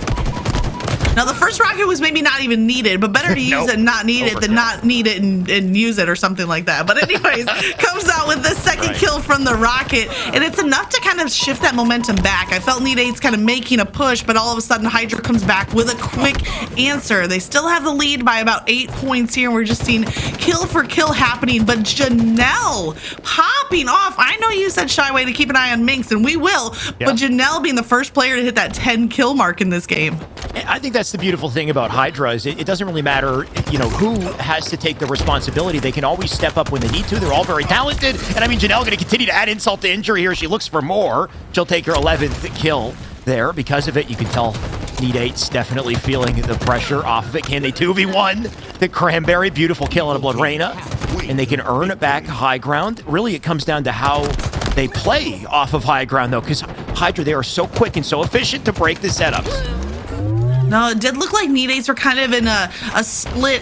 Now, the first rocket was maybe not even needed, but better to use it and not need it than not need it and use it or something like that. But anyways, comes out with the second kill from the rocket, and it's enough to kind of shift that momentum back. I felt Need8s kind of making a push, but all of a sudden, Hydra comes back with a quick answer. They still have the lead by about 8 points here. We're just seeing kill for kill happening, but JENELE popping off. I know you said, Shyway, to keep an eye on Mynx, and we will, but JENELE being the first player to hit that 10 kill mark in this game. I think that's the beautiful thing about Hydra is it doesn't really matter, you know, who has to take the responsibility. They can always step up when they need to. They're all very talented. And I mean, JENELE going to continue to add insult to injury here. She looks for more. She'll take her 11th kill there. Because of it, you can tell Need8's definitely feeling the pressure off of it. Can they 2v1 the krandberri? Beautiful kill on iBlodreina. And they can earn back high ground. Really, it comes down to how they play off of high ground, though, because Hydra, they are so quick and so efficient to break the setups. No, it did look like Need8s were kind of in a split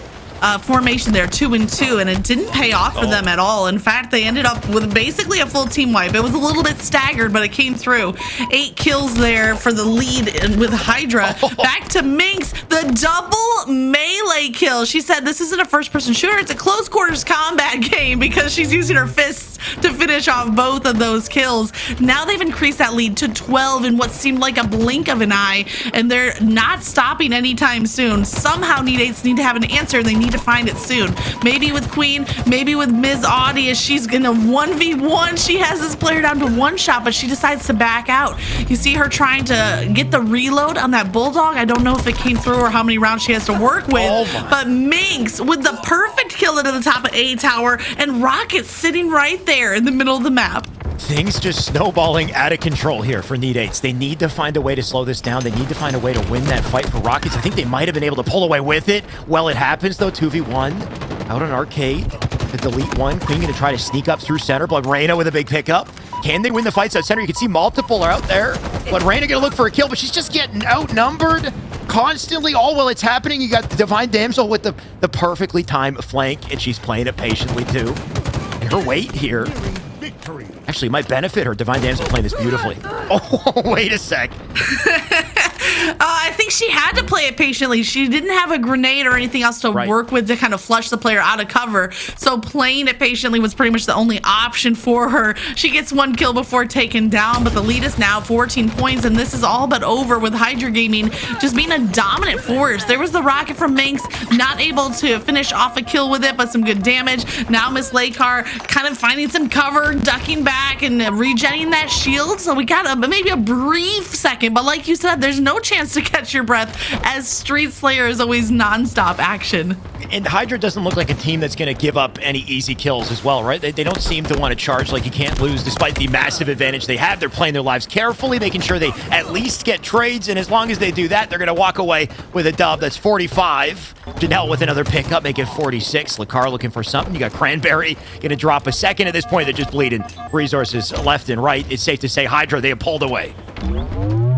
formation there, 2 and 2, and it didn't pay off for them at all. In fact, they ended up with basically a full team wipe. It was a little bit staggered, but it came through. 8 kills there for the lead with Hydra. Back to Mynx, the double melee kill. She said this isn't a first-person shooter, it's a close quarters combat game because she's using her fists to finish off both of those kills. Now they've increased that lead to 12 in what seemed like a blink of an eye, and they're not stopping anytime soon. Somehow Need8s need to have an answer. They need to find it soon. Maybe with Queen, maybe with Ms. Audy as she's gonna 1v1. She has this player down to 1 shot, but she decides to back out. You see her trying to get the reload on that Bulldog. I don't know if it came through or how many rounds she has to work with, but Mynx with the perfect kill into the top of A tower, and Rocket sitting right there in the middle of the map. Things just snowballing out of control here for Need8s. They need to find a way to slow this down. They need to find a way to win that fight for Rockets. I think they might have been able to pull away with it. Well, it happens, though. 2v1 out on arcade. The delete one. Queen going to try to sneak up through center. iBlodreina with a big pickup. Can they win the fights out center? You can see multiple are out there. iBlodreina going to look for a kill, but she's just getting outnumbered constantly. All while it's happening, you got the Divine Damsel with the perfectly timed flank, and she's playing it patiently, too. And her weight here actually might benefit her. Divine Damsel playing this beautifully. Oh, wait a sec. I think she had to play it patiently. She didn't have a grenade or anything else to work with to kind of flush the player out of cover. So playing it patiently was pretty much the only option for her. She gets 1 kill before taken down, but the lead is now 14 points, and this is all but over with Hydra Gaming just being a dominant force. There was the rocket from Mynx, not able to finish off a kill with it, but some good damage. Now xLehcar kind of finding some cover, ducking back and regenning that shield. So we got maybe a brief second, but like you said, there's no chance to catch your breath as Street Slayer is always non-stop action. And Hydra doesn't look like a team that's going to give up any easy kills as well, right? They don't seem to want to charge like you can't lose despite the massive advantage they have. They're playing their lives carefully, making sure they at least get trades, and as long as they do that, they're going to walk away with a dub. That's 45. JENELE with another pickup, make it 46. xLehcar looking for something. You got krandberri going to drop a second. At this point, they're just bleeding resources left and right. It's safe to say Hydra, they have pulled away.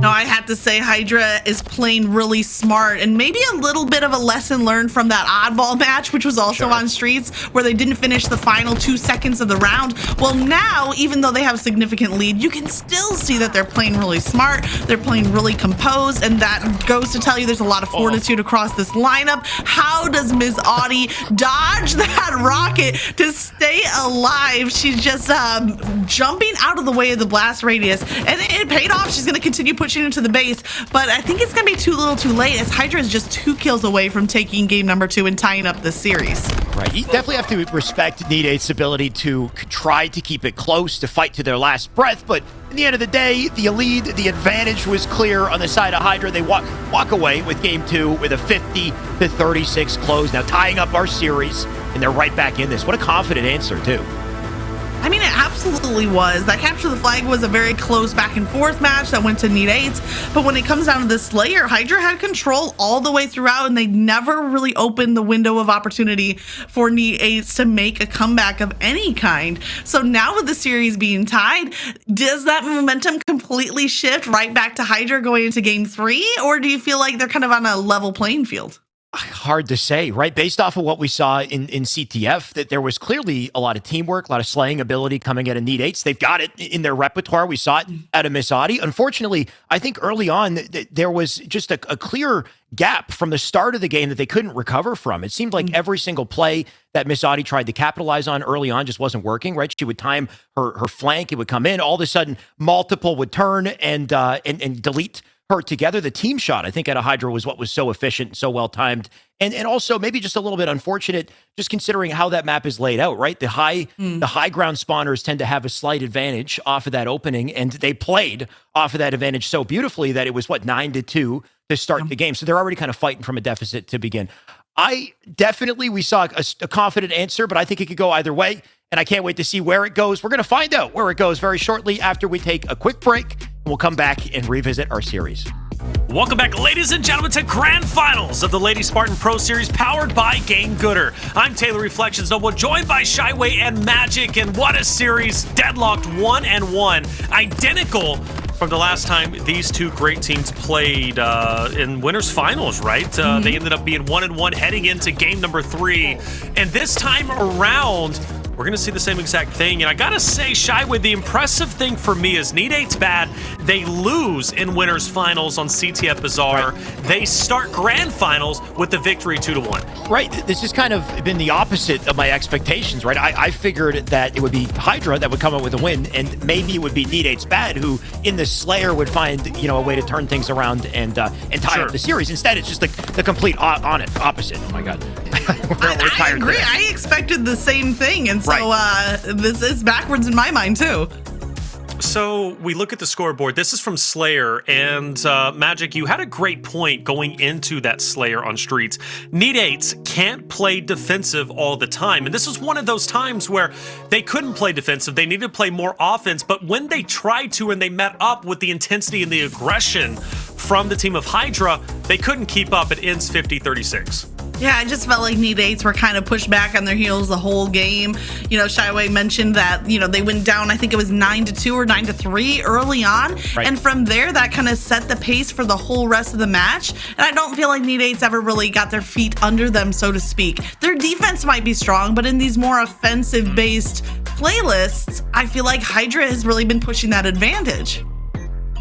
No, I have to say Hydra is playing really smart, and maybe a little bit of a lesson learned from that oddball match, which was also on Streets, where they didn't finish the final 2 seconds of the round. Well, now, even though they have a significant lead, you can still see that they're playing really smart, they're playing really composed, and that goes to tell you there's a lot of fortitude across this lineup. How does Ms. Audy dodge that rocket to stay alive? She's just jumping out of the way of the blast radius, and it paid off. She's going to continue pushing into the base, but I think it's going to be too little too late, as Hydra is just 2 kills away from taking game number 2 and tying up the series. Right, you definitely have to respect Need8's ability to try to keep it close, to fight to their last breath, but in the end of the day, the lead, the advantage was clear on the side of Hydra. They walk away with game 2 with a 50-36 close, now tying up our series, and they're right back in this. What a confident answer, too. I mean, it absolutely was. That capture the flag was a very close back and forth match that went to Need8's. But when it comes down to the Slayer, Hydra had control all the way throughout, and they never really opened the window of opportunity for Need8's to make a comeback of any kind. So now with the series being tied, does that momentum completely shift right back to Hydra going into game 3? Or do you feel like they're kind of on a level playing field? Hard to say, right? Based off of what we saw in CTF, that there was clearly a lot of teamwork, a lot of slaying ability coming out of Need8's. They've got it in their repertoire. We saw it out of Miss Audy. Unfortunately, I think early on, there was just a clear gap from the start of the game that they couldn't recover from. It seemed like every single play that Miss Audy tried to capitalize on early on just wasn't working, right? She would time her flank, it would come in. All of a sudden, multiple would turn and delete her together. The team shot, I think, out of Hydra was what was so efficient and so well timed, and also maybe just a little bit unfortunate, just considering how that map is laid out. Right, the high ground spawners tend to have a slight advantage off of that opening, and they played off of that advantage so beautifully that it was 9-2 to start the game. So they're already kind of fighting from a deficit to begin. We saw a confident answer, but I think it could go either way, and I can't wait to see where it goes. We're going to find out where it goes very shortly after we take a quick break. We'll come back and revisit our series. Welcome back, ladies and gentlemen, to Grand Finals of the Lady Spartan Pro Series, powered by Game Gooder. I'm Taylor Reflections Noble, joined by Shyway and Magic, and what a series, deadlocked 1-1, identical from the last time these two great teams played in winners finals, right? They ended up being 1-1 heading into game number 3, and this time around, we're going to see the same exact thing. And I got to say, Shyway, the impressive thing for me is Need8's bad. They lose in winners finals on CTF Bazaar. Right. They start grand finals with the victory 2-1. Right. This has kind of been the opposite of my expectations, right? I figured that it would be Hydra that would come up with a win, and maybe it would be Need8's bad, who in the Slayer would find, a way to turn things around and tie up the series. Instead, it's just the complete opposite. Oh my God. I agree. Today. I expected the same thing, and so this is backwards in my mind too. So we look at the scoreboard. This is from Slayer, and Magic, you had a great point going into that Slayer on Streets. Need8's can't play defensive all the time, and this was one of those times where they couldn't play defensive. They needed to play more offense, but when they tried to and they met up with the intensity and the aggression from the team of Hydra, they couldn't keep up. It ends 50-36. Yeah, I just felt like Need8's were kind of pushed back on their heels the whole game. Shyway mentioned that, they went down, I think it was 9-2 or 9-3 early on. Right. And from there, that kind of set the pace for the whole rest of the match. And I don't feel like Need8's ever really got their feet under them, so to speak. Their defense might be strong, but in these more offensive-based playlists, I feel like Hydra has really been pushing that advantage.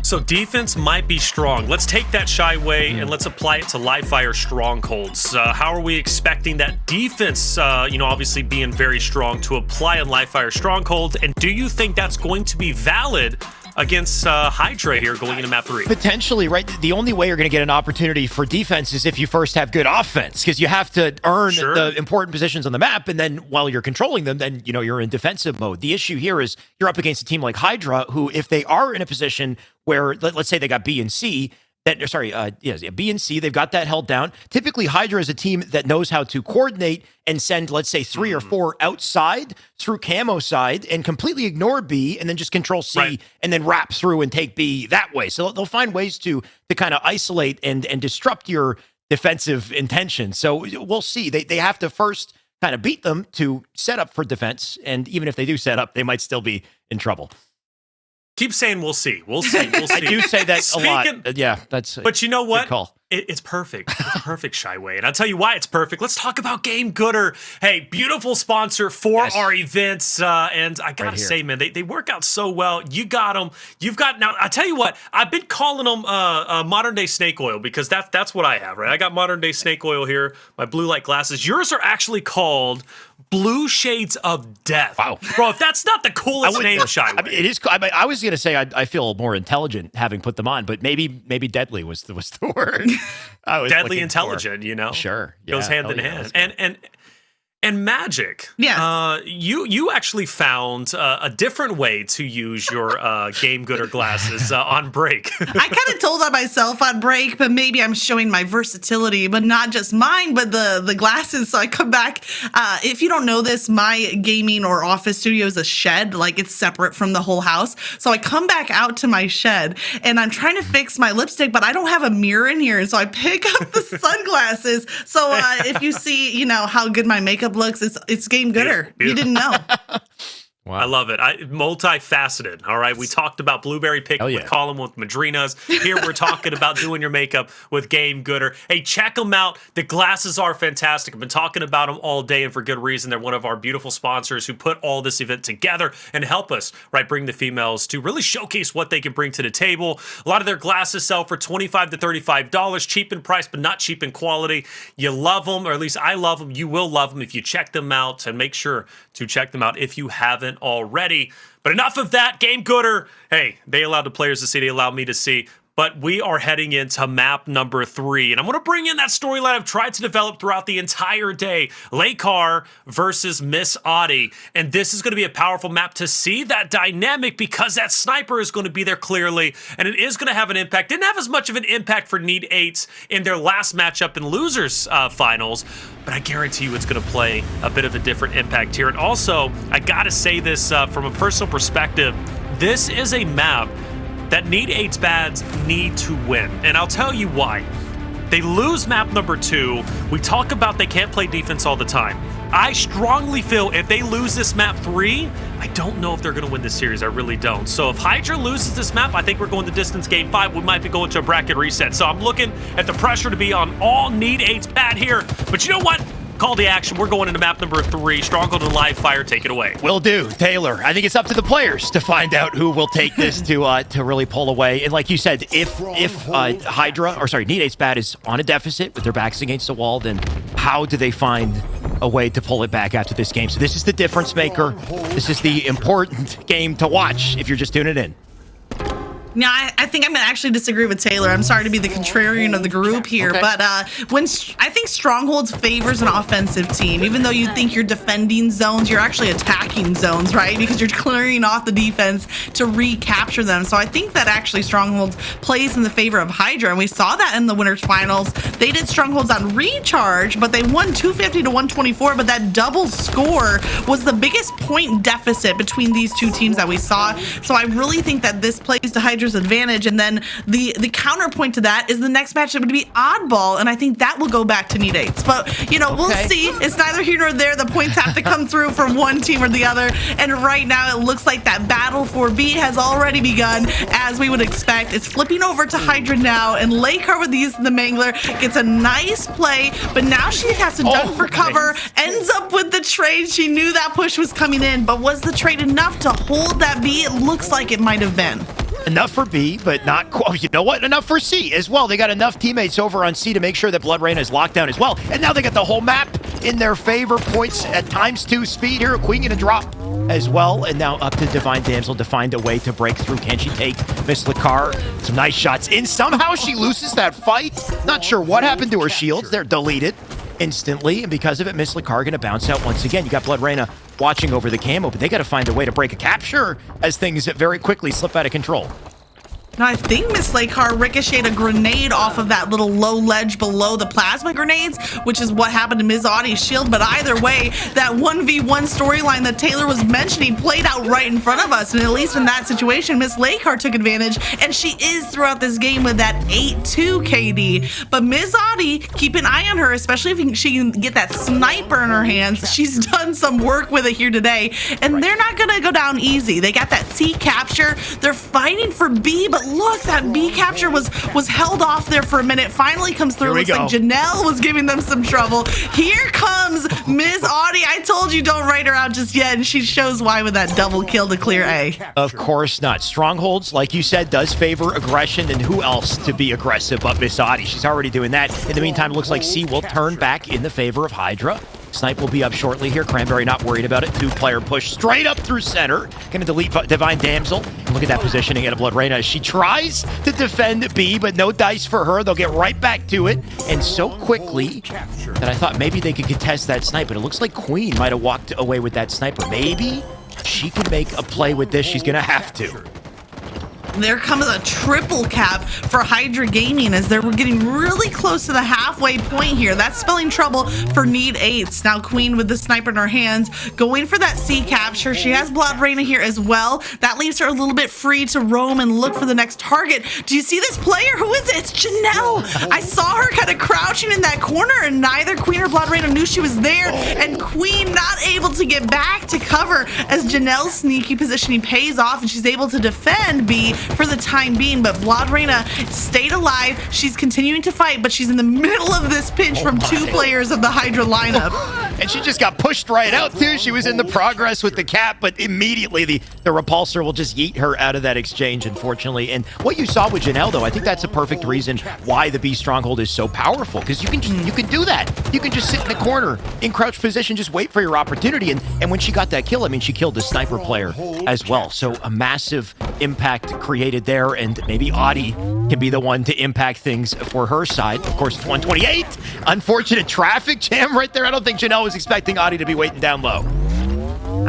So defense might be strong. Let's take that Shyway and let's apply it to live fire strongholds. How are we expecting that defense, obviously being very strong, to apply on live fire strongholds? And do you think that's going to be valid against Hydra here going into map 3? Potentially, right? The only way you're going to get an opportunity for defense is if you first have good offense, because you have to earn the important positions on the map, and then while you're controlling them, then you're in defensive mode. The issue here is you're up against a team like Hydra, who, if they are in a position where, let's say they got B and C, B and C, they've got that held down. Typically, Hydra is a team that knows how to coordinate and send, let's say, 3 or 4 outside through camo side and completely ignore B and then just control C and then wrap through and take B that way. So they'll find ways to kind of isolate and disrupt your defensive intentions. So we'll see. They have to first kind of beat them to set up for defense. And even if they do set up, they might still be in trouble. keep saying we'll see. We'll see. We'll see. I do say that a lot. Yeah, that's. But you know what? Good call. It's perfect. It's perfect, Shyway. And I'll tell you why it's perfect. Let's talk about Game Gooder. Hey, beautiful sponsor for our events. And I got to say, man, they work out so well. You got them. You've got, now, I tell you what, I've been calling them modern day snake oil because that's what I have, right? I got modern day snake oil here, my blue light glasses. Yours are actually called Blue Shades of Death. Wow. Bro, if that's not the coolest name, Shyway. I mean, it is. I was going to say I feel more intelligent having put them on, but maybe deadly was the word. Deadly intelligent, you know? Sure. Goes hand in hand. And Magic, yes. You actually found a different way to use your Game Gooder glasses on break. I kind of told on myself on break, but maybe I'm showing my versatility, but not just mine, but the glasses. So I come back. If you don't know this, my gaming or office studio is a shed, like it's separate from the whole house. So I come back out to my shed and I'm trying to fix my lipstick, but I don't have a mirror in here. And so I pick up the sunglasses. So if you see, you know, how good my makeup looks, it's Game Gooder. Beautiful. You didn't know. Wow. I love it. Multifaceted. All right. We talked about blueberry picking with Colin with Madrinas. Here we're talking about doing your makeup with Game Gooder. Hey, check them out. The glasses are fantastic. I've been talking about them all day and for good reason. They're one of our beautiful sponsors who put all this event together and help us, right, bring the females to really showcase what they can bring to the table. A lot of their glasses sell for $25 to $35, cheap in price, but not cheap in quality. You love them, or at least I love them. You will love them if you check them out, and make sure to check them out if you haven't already. But enough of that. Game Gooder, hey, they allowed the players to see, they allowed me to see. But we are heading into map number 3. And I'm going to bring in that storyline I've tried to develop throughout the entire day. LSPS versus Miss Audy. And this is going to be a powerful map to see that dynamic because that sniper is going to be there clearly. And it is going to have an impact. Didn't have as much of an impact for Need 8s in their last matchup in losers finals. But I guarantee you it's going to play a bit of a different impact here. And also, I got to say this from a personal perspective. This is a map that Need 8's bads need to win. And I'll tell you why. They lose map number 2. We talk about they can't play defense all the time. I strongly feel if they lose this map 3, I don't know if they're going to win this series. I really don't. So if Hydra loses this map, I think we're going to distance game 5. We might be going to a bracket reset. So I'm looking at the pressure to be on all Need 8's bad here. But you know what? Call the action. We're going into map number 3. Stronghold and live fire. Take it away. Will do, Taylor. I think it's up to the players to find out who will take this to really pull away. And like you said, if Hydra, or sorry, Need 8's bad is on a deficit with their backs against the wall, then how do they find a way to pull it back after this game? So this is the difference maker. This is the important game to watch if you're just tuning in. Now, I think I'm going to actually disagree with Taylor. I'm sorry to be the contrarian of the group here, but when I think Strongholds favors an offensive team, even though you think you're defending zones, you're actually attacking zones, right? Because you're clearing off the defense to recapture them. So I think that actually Strongholds plays in the favor of Hydra, and we saw that in the winners finals. They did Strongholds on recharge, but they won 250 to 124, but that double score was the biggest point deficit between these two teams that we saw. So I really think that this plays to Hydra's advantage, and then the counterpoint to that is the next match would be oddball, and I think that will go back to Need 8s. But you know, we'll see. It's neither here nor there. The points have to come through from one team or the other, and right now it looks like that battle for B has already begun, as we would expect. It's flipping over to Hydra now, and LSPS with the use of the Mangler gets a nice play, but now she has to duck for cover, ends up with the trade. She knew that push was coming in, but was the trade enough to hold that B? It looks like it might have been. Enough for B, but not, oh, you know what? Enough for C as well. They got enough teammates over on C to make sure that Blodreinais locked down as well. And now they got the whole map in their favor. Points at ×2 speed here. Queen gonna drop as well. And now up to Divine Damsel to find a way to break through. Can she take Miss LesCar? Some nice shots in. Somehow she loses that fight. Not sure what happened to her shields. They're deleted instantly, and because of it, Miss LesCar gonna bounce out once again. You got Blodreinawatching over the camo, but they gotta find a way to break a capture as things very quickly slip out of control. Now, I think xLehcar ricocheted a grenade off of that little low ledge below the plasma grenades, which is what happened to Ms. Audy's shield. But either way, that 1v1 storyline that Taylor was mentioning played out right in front of us. And at least in that situation, xLehcar took advantage, and she is throughout this game with that 8-2 KD. But Ms. Audy, keep an eye on her, especially if she can get that sniper in her hands. She's done some work with it here today, and they're not going to go down easy. They got that C capture. They're fighting for B, but look, that B capture was held off there for a minute. Finally comes through. Looks like JENELE was giving them some trouble. Here comes Ms. Audy. I told you don't write her out just yet, and she shows why with that double kill to clear A. Of course not. Strongholds, like you said, does favor aggression, and who else to be aggressive but Ms. Audy? She's already doing that. In the meantime, it looks like C will turn back in the favor of Hydra. Snipe will be up shortly here. Krandberri not worried about it. Two-player push straight up through center. Gonna delete Divine Damsel. And look at that positioning at iBlodreina as she tries to defend B, but no dice for her. They'll get right back to it. And so quickly that I thought maybe they could contest that snipe, but it looks like Queen might have walked away with that sniper. Maybe she can make a play with this. She's gonna have to. There comes a triple cap for Hydra Gaming as they're getting really close to the halfway point here. That's spelling trouble for Need 8s. Now Queen with the sniper in her hands, going for that C capture. She has iBlodreina here as well. That leaves her a little bit free to roam and look for the next target. Do you see this player? Who is it? It's JENELE. I saw her kind of crouching in that corner, and neither Queen or iBlodreina knew she was there. And Queen not able to get back to cover as JENELE's sneaky positioning pays off, and she's able to defend B for the time being, but iBlodreina stayed alive. She's continuing to fight, but she's in the middle of this pinch from two players of the Hydra lineup. And she just got pushed right out, too. She was in the progress with the cap, but immediately the repulsor will just yeet her out of that exchange, unfortunately. And what you saw with JENELE, though, I think that's a perfect reason why the B Stronghold is so powerful, because you can do that. You can just sit in the corner, in crouch position, just wait for your opportunity. And when she got that kill, I mean, she killed the sniper player as well. So a massive impact created there, and maybe Audy can be the one to impact things for her side. Of course, it's 128. Unfortunate traffic jam right there. I don't think JENELE was expecting Audy to be waiting down low.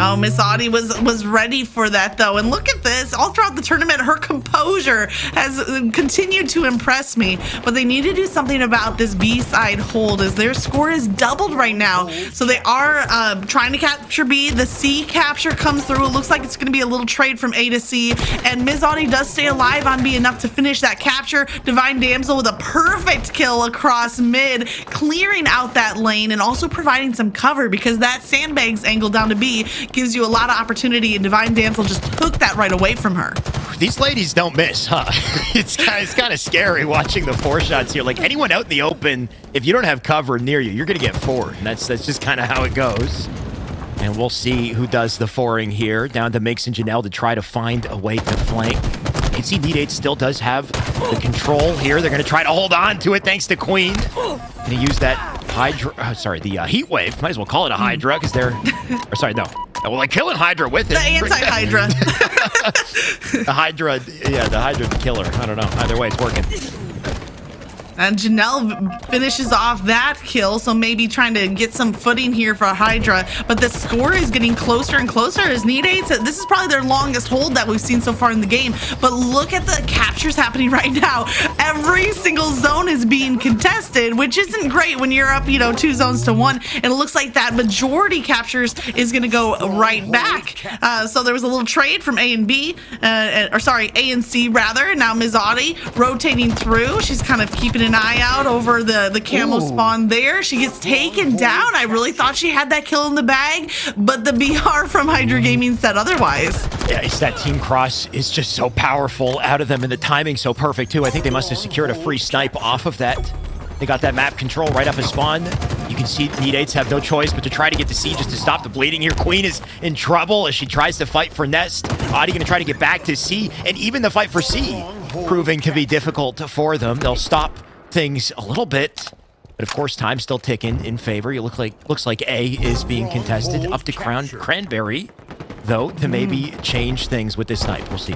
Oh, Miss Audy was ready for that, though. And look at this. All throughout the tournament, her composure has continued to impress me. But they need to do something about this B-side hold, as their score is doubled right now. So they are trying to capture B. The C capture comes through. It looks like it's going to be a little trade from A to C. And Ms. Audy does stay alive on B enough to finish that capture. Divine Damsel with a perfect kill across mid, clearing out that lane and also providing some cover, because that sandbags angle down to B gives you a lot of opportunity, and Divine Damsel just took that right away from her. These ladies don't miss, huh? It's kind of scary watching the 4 shots here. Like, anyone out in the open, if you don't have cover near you, you're going to get 4. And that's just kind of how it goes. And we'll see who does the 4ing here. Down to Mynx and JENELE to try to find a way to flank. You can see Need 8 still does have the control here. They're going to try to hold on to it thanks to Queen. Going to use that Hydra, the heat wave. Might as well call it a Hydra, because they're, or sorry, no. Well, like killing Hydra with it. The anti-Hydra. The Hydra, yeah, the Hydra killer. I don't know. Either way, it's working. And JENELE finishes off that kill, so maybe trying to get some footing here for Hydra. But the score is getting closer and closer as Need 8. This is probably their longest hold that we've seen so far in the game. But look at the captures happening right now. Every single zone is being contested, which isn't great when you're up, 2 zones to 1. And it looks like that majority captures is going to go right back. So there was a little trade from A and B, A and C rather. And now Ms. Audy rotating through. She's kind of keeping an eye out over the camo spawn there. She gets taken down. I really thought she had that kill in the bag, but the BR from Hydra Gaming said otherwise. Yeah, it's that team cross is just so powerful out of them, and the timing so perfect too. I think they must have secured a free snipe off of that. They got that map control right up a spawn. You can see Need 8s have no choice but to try to get to C just to stop the bleeding here. Queen is in trouble as she tries to fight for Nest. Audy going to try to get back to C, and even the fight for C proving to be difficult for them. They'll stop things a little bit, but of course time's still ticking in favor. It looks like A is being contested up to Krandberri, though, to maybe change things with this snipe. We'll see.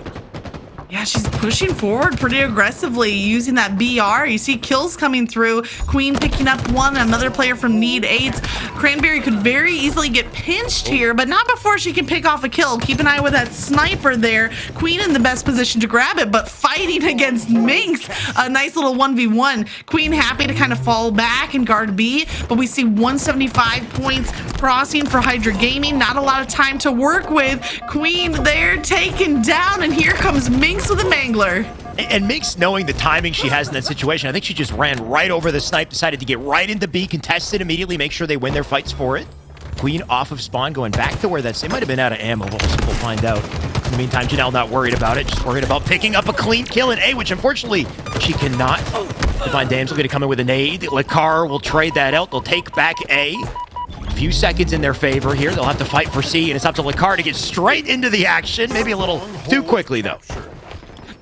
Yeah, she's pushing forward pretty aggressively using that BR. You see kills coming through. Queen picking up one, another player from Need 8. Krandberri could very easily get pinched here, but not before she can pick off a kill. Keep an eye with that sniper there. Queen in the best position to grab it, but fighting against Mynx. A nice little 1v1. Queen happy to kind of fall back and guard B, but we see 175 points crossing for Hydra Gaming. Not a lot of time to work with. Queen there taken down, and here comes Mynx with a mangler. And Mynx, knowing the timing she has in that situation, I think she just ran right over the snipe, decided to get right into B, contest it immediately, make sure they win their fights for it. Queen off of spawn, going back to where it might have been out of ammo, but we'll find out. In the meantime, JENELE not worried about it, just worried about picking up a clean kill in A, which unfortunately she cannot. Divine Damsel going to come in with a nade. xLehcar will trade that out. They'll take back A. A few seconds in their favor here. They'll have to fight for C, and it's up to xLehcar to get straight into the action. Maybe a little too quickly, though.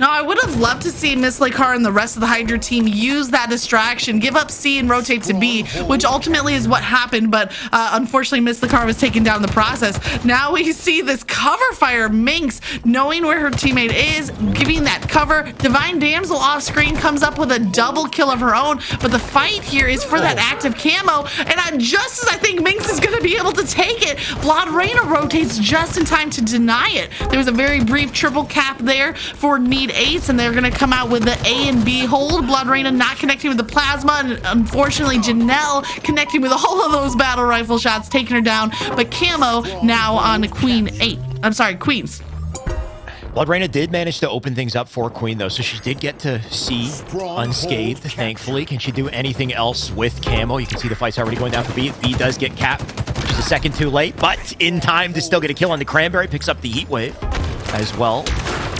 Now, I would have loved to see Miss xLehcar and the rest of the Hydra team use that distraction, give up C and rotate to B, which ultimately is what happened, but unfortunately Miss xLehcar was taken down in the process. Now we see this cover fire. Mynx, knowing where her teammate is, giving that cover. Divine Damsel off screen comes up with a double kill of her own, but the fight here is for that active camo, and just as I think Mynx is going to be able to take it, iBlodreina rotates just in time to deny it. There was a very brief triple cap there for Need 8, and they're going to come out with the A and B hold. iBlodreina not connecting with the plasma, and unfortunately JENELE connecting with all of those battle rifle shots, taking her down. But camo now on Queen 8. I'm sorry, Queens. iBlodreina did manage to open things up for Queen, though, so she did get to C unscathed, thankfully. Can she do anything else with camo? You can see the fight's already going down for B. B does get capped, which is a second too late, but in time to still get a kill on the krandberri. Picks up the heat wave as well.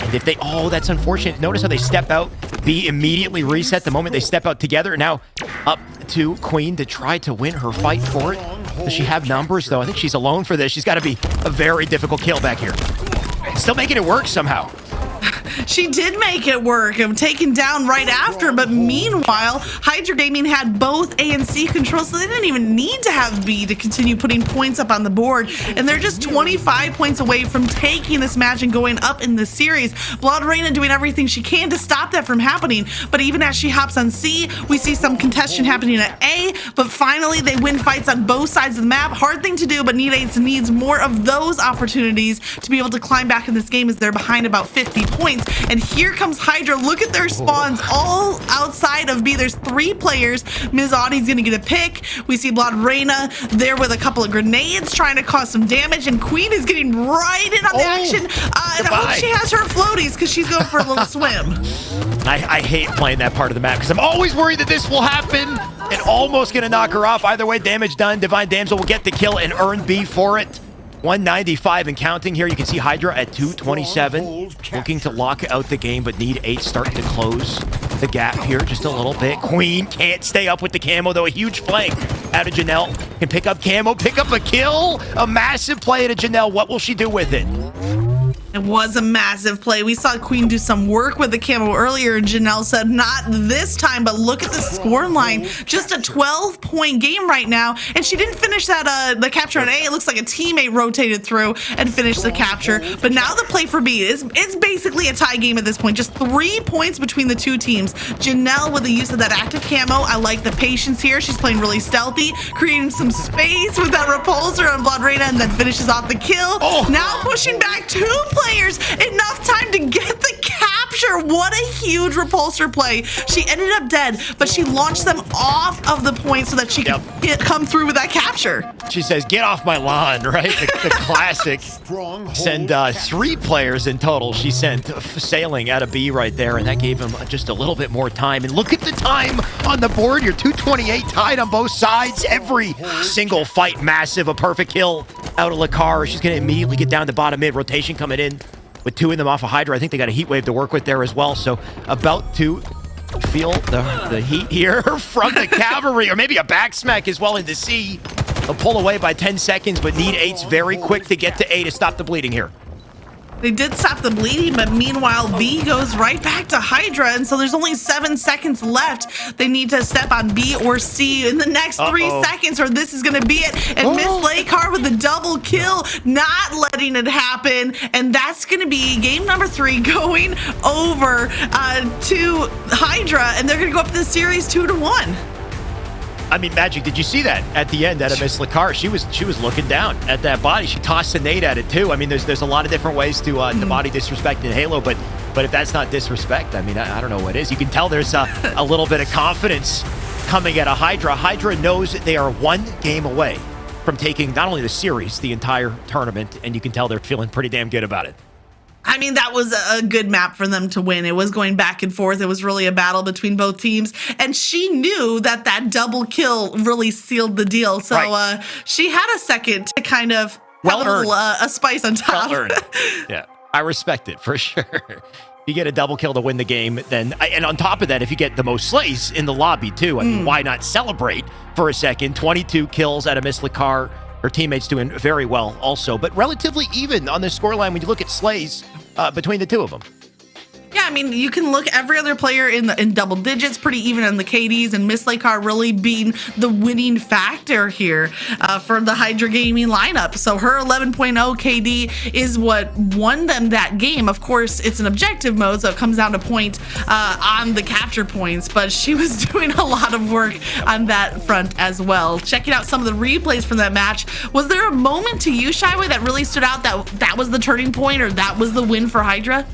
And if they, that's unfortunate. Notice how they step out. B immediately reset the moment they step out together. Now up to Queen to try to win her fight for it. Does she have numbers, though? I think she's alone for this. She's got to be a very difficult kill back here. Still making it work somehow. She did make it work. I'm taken down right after, but meanwhile, Hydra Gaming had both A and C controls, so they didn't even need to have B to continue putting points up on the board, and they're just 25 points away from taking this match and going up in the series. iBlodreina doing everything she can to stop that from happening, but even as she hops on C, we see some contestation happening at A, but finally they win fights on both sides of the map. Hard thing to do, but Need 8 needs more of those opportunities to be able to climb back in this game, as they're behind about 50 points. And here comes Hydra. Look at their spawns all outside of B. There's 3 players. Ms. Audy's gonna get a pick. We see iBlodreina there with a couple of grenades trying to cause some damage, and Queen is getting right in on the action. And I hope she has her floaties, because she's going for a little swim. I hate playing that part of the map, because I'm always worried that this will happen and almost gonna knock her off. Either way, damage done. Divine Damsel will get the kill and earn B for it. 195 and counting here. You can see Hydra at 227, looking to lock out the game, but Need 8 starting to close the gap here just a little bit. Queen can't stay up with the camo, though. A huge flank out of JENELE. Can pick up camo, pick up a kill. A massive play out of JENELE. What will she do with it? It was a massive play. We saw Queen do some work with the camo earlier, and JENELE said not this time, but look at the score line. Just a 12-point game right now, and she didn't finish that the capture on A. It looks like a teammate rotated through and finished the capture, but now the play for B is it's basically a tie game at this point. Just 3 points between the two teams. JENELE with the use of that active camo. I like the patience here. She's playing really stealthy, creating some space with that repulsor on iBlodreina, and then finishes off the kill. Now pushing back 2 players, enough time to get the capture. What a huge repulsor play. She ended up dead, but she launched them off of the point so that she could come through with that capture. She says, get off my lawn, right? The classic. Send 3 players in total. She sent sailing out of B right there, and that gave him just a little bit more time. And look at the time on the board. You're 228 tied on both sides. Every single fight massive. A perfect kill out of xLehcar. She's going to immediately get down to bottom mid. Rotation coming in with 2 of them off of Hydra. I think they got a heat wave to work with there as well. So about to feel the heat here from the cavalry, or maybe a back smack as well into C. They'll pull away by 10 seconds, but Need 8's very quick to get to A to stop the bleeding here. They did stop the bleeding, but meanwhile, B goes right back to Hydra, and so there's only 7 seconds left. They need to step on B or C in the next 3 seconds, or this is going to be it. And Miss xLehcar with the double kill. kill, not letting it happen. And that's going to be game number 3 going over to Hydra, and they're going to go up the series 2-1. I mean, Magic, did you see that at the end out of xLehcar? She was looking down at that body. She tossed a nade at it too. I mean, there's a lot of different ways to body disrespect in Halo, but if that's not disrespect, I mean, I don't know what is. You can tell there's a little bit of confidence coming at a Hydra. Hydra knows that they are 1 game away from taking not only the series, the entire tournament, and you can tell they're feeling pretty damn good about it. I mean, that was a good map for them to win. It was going back and forth. It was really a battle between both teams. And she knew that double kill really sealed the deal. So she had a second to kind of have a spice on top. Well earned. Yeah, I respect it for sure. If you get a double kill to win the game, then, and on top of that, if you get the most slays in the lobby too, I mean, why not celebrate for a second? 22 kills out of xLehcar. Her teammates doing very well also, but relatively even on the scoreline when you look at slays between the two of them. Yeah, I mean, you can look every other player in double digits, pretty even on the KDs, and xLehcar really being the winning factor here for the Hydra Gaming lineup. So her 11.0 KD is what won them that game. Of course, it's an objective mode, so it comes down to point on the capture points, but she was doing a lot of work on that front as well. Checking out some of the replays from that match, was there a moment to you, Shyway, that really stood out that was the turning point, or that was the win for Hydra?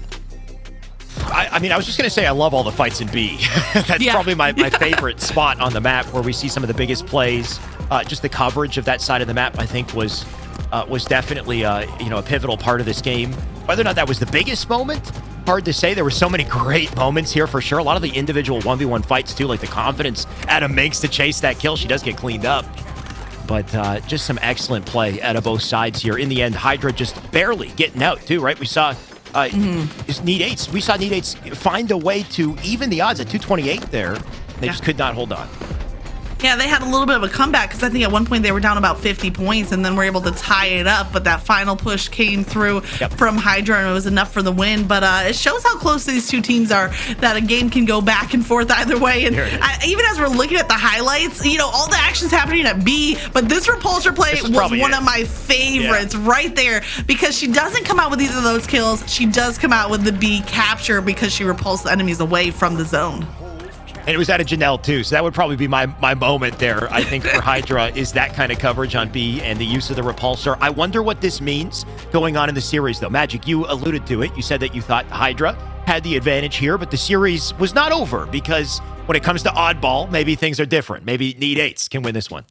I mean, I was just going to say I love all the fights in B. That's probably my favorite spot on the map where we see some of the biggest plays. Just the coverage of that side of the map, I think, was definitely a pivotal part of this game. Whether or not that was the biggest moment, hard to say. There were so many great moments here for sure. A lot of the individual 1v1 fights too, like the confidence out of Mynx to chase that kill. She does get cleaned up. But just some excellent play out of both sides here. In the end, Hydra just barely getting out too, right? We saw Need 8s. We saw Need 8s find a way to even the odds at 228 there. They just could not hold on. Yeah, they had a little bit of a comeback because I think at one point they were down about 50 points and then were able to tie it up. But that final push came through from Hydra and it was enough for the win. But it shows how close these two teams are, that a game can go back and forth either way. And even as we're looking at the highlights, all the action's happening at B, but this repulsor play was one of my favorites right there, because she doesn't come out with either of those kills. She does come out with the B capture because she repulsed the enemies away from the zone. And it was out of JENELE too, so that would probably be my moment there, I think, for Hydra, is that kind of coverage on B and the use of the repulsor. I wonder what this means going on in the series, though. Magic, you alluded to it. You said that you thought Hydra had the advantage here, but the series was not over, because when it comes to oddball, maybe things are different. Maybe Need 8s can win this one.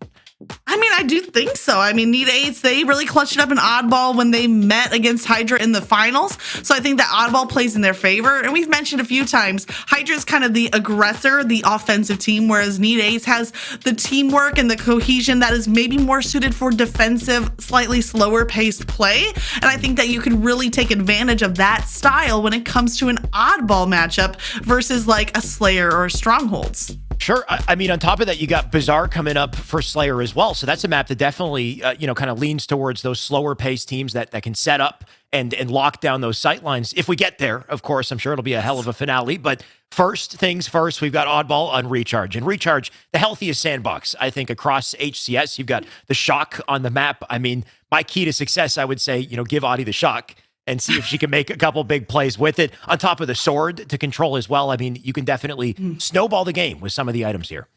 I mean, I do think so. I mean, Need 8s, they really clutched it up in oddball when they met against Hydra in the finals. So I think that oddball plays in their favor. And we've mentioned a few times, Hydra is kind of the aggressor, the offensive team, whereas Need 8s has the teamwork and the cohesion that is maybe more suited for defensive, slightly slower paced play. And I think that you can really take advantage of that style when it comes to an oddball matchup versus like a Slayer or Strongholds. Sure. I mean, on top of that, you got Bazaar coming up for Slayer as well. So that's a map that definitely, kind of leans towards those slower paced teams that can set up and lock down those sight lines. If we get there, of course, I'm sure it'll be a hell of a finale. But first things first, we've got oddball on Recharge. And Recharge, the healthiest sandbox, I think, across HCS. You've got the shock on the map. I mean, my key to success, I would say, give Audy the shock and see if she can make a couple big plays with it. On top of the sword to control as well. I mean, you can definitely snowball the game with some of the items here.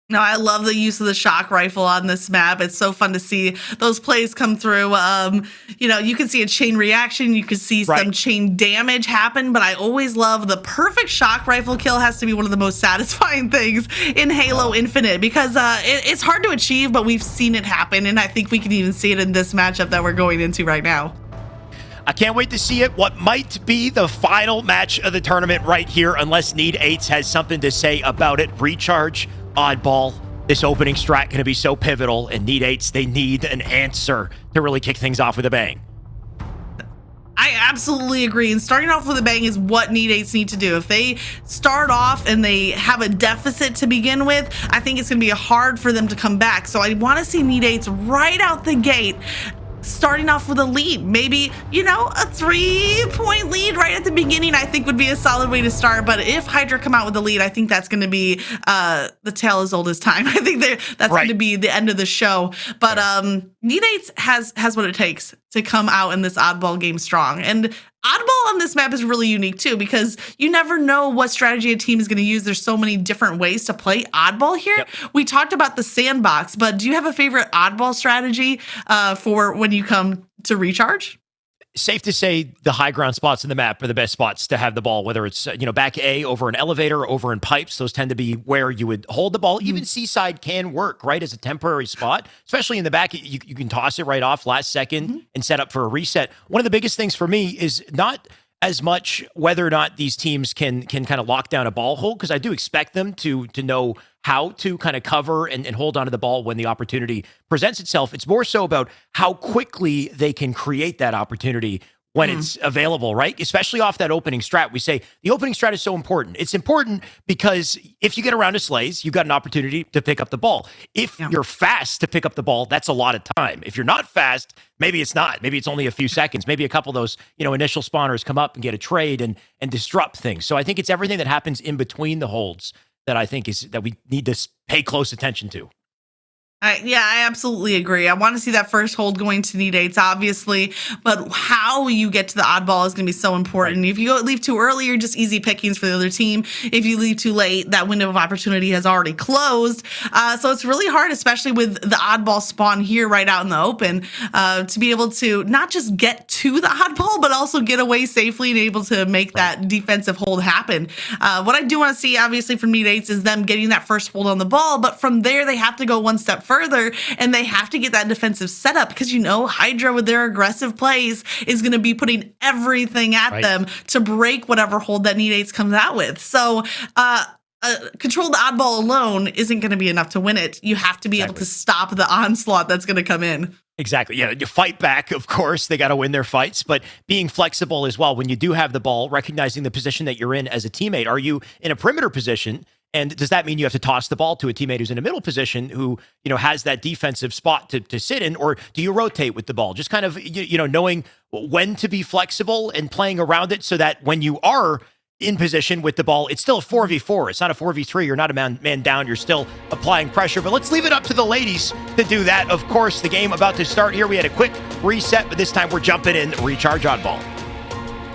No, I love the use of the shock rifle on this map. It's so fun to see those plays come through. You can see a chain reaction. You can see some chain damage happen, but I always love the perfect shock rifle kill. Has to be one of the most satisfying things in Halo Infinite, because it's hard to achieve, but we've seen it happen. And I think we can even see it in this matchup that we're going into right now. I can't wait to see it. What might be the final match of the tournament right here, unless Need 8s has something to say about it. Recharge, oddball. This opening strat going to be so pivotal, and Need 8s, they need an answer to really kick things off with a bang. I absolutely agree. And starting off with a bang is what Need 8s need to do. If they start off and they have a deficit to begin with, I think it's going to be hard for them to come back. So I want to see Need 8s right out the gate starting off with a lead. Maybe, you know, a 3-point lead right at the beginning, I think would be a solid way to start. But if Hydra come out with the lead, I think that's going to be the tale as old as time. I think that's going to be the end of the show. But Nedates has what it takes to come out in this oddball game strong. And oddball on this map is really unique too, because you never know what strategy a team is going to use. There's so many different ways to play oddball here. Yep. We talked about the sandbox, but do you have a favorite oddball strategy for when you come to recharge? Safe to say the high ground spots in the map are the best spots to have the ball, whether it's, back A over an elevator, over in pipes. Those tend to be where you would hold the ball. Even seaside can work, right, as a temporary spot, especially in the back. You can toss it right off last second and set up for a reset. One of the biggest things for me is not as much whether or not these teams can kind of lock down a ball hold, because I do expect them to know how to kind of cover and hold onto the ball when the opportunity presents itself. It's more so about how quickly they can create that opportunity when it's available, right? Especially off that opening strat. We say the opening strat is so important. It's important because if you get around to slays, you've got an opportunity to pick up the ball. If you're fast to pick up the ball, that's a lot of time. If you're not fast, maybe it's not. Maybe it's only a few seconds. Maybe a couple of those, initial spawners come up and get a trade and disrupt things. So I think it's everything that happens in between the holds that I think is that we need to pay close attention to. I absolutely agree. I want to see that first hold going to Nedates, obviously, but how you get to the oddball is going to be so important. Right. If you leave too early, you're just easy pickings for the other team. If you leave too late, that window of opportunity has already closed. So it's really hard, especially with the oddball spawn here right out in the open, to be able to not just get to the oddball, but also get away safely and able to make that defensive hold happen. What I do want to see, obviously, from Nedates is them getting that first hold on the ball, but from there, they have to go one step further, and they have to get that defensive setup, because Hydra with their aggressive plays is going to be putting everything at them to break whatever hold that Nedates comes out with. So control the oddball alone isn't going to be enough to win it. You have to be able to stop the onslaught that's going to come in. Exactly. Yeah, you fight back, of course. They got to win their fights, but being flexible as well when you do have the ball, recognizing the position that you're in as a teammate. Are you in a perimeter position? And does that mean you have to toss the ball to a teammate who's in a middle position who, has that defensive spot to sit in? Or do you rotate with the ball? Just kind of, knowing when to be flexible and playing around it so that when you are in position with the ball, it's still a 4v4. It's not a 4v3. You're not a man down. You're still applying pressure. But let's leave it up to the ladies to do that. Of course, the game about to start here. We had a quick reset, but this time we're jumping in. Recharge oddball.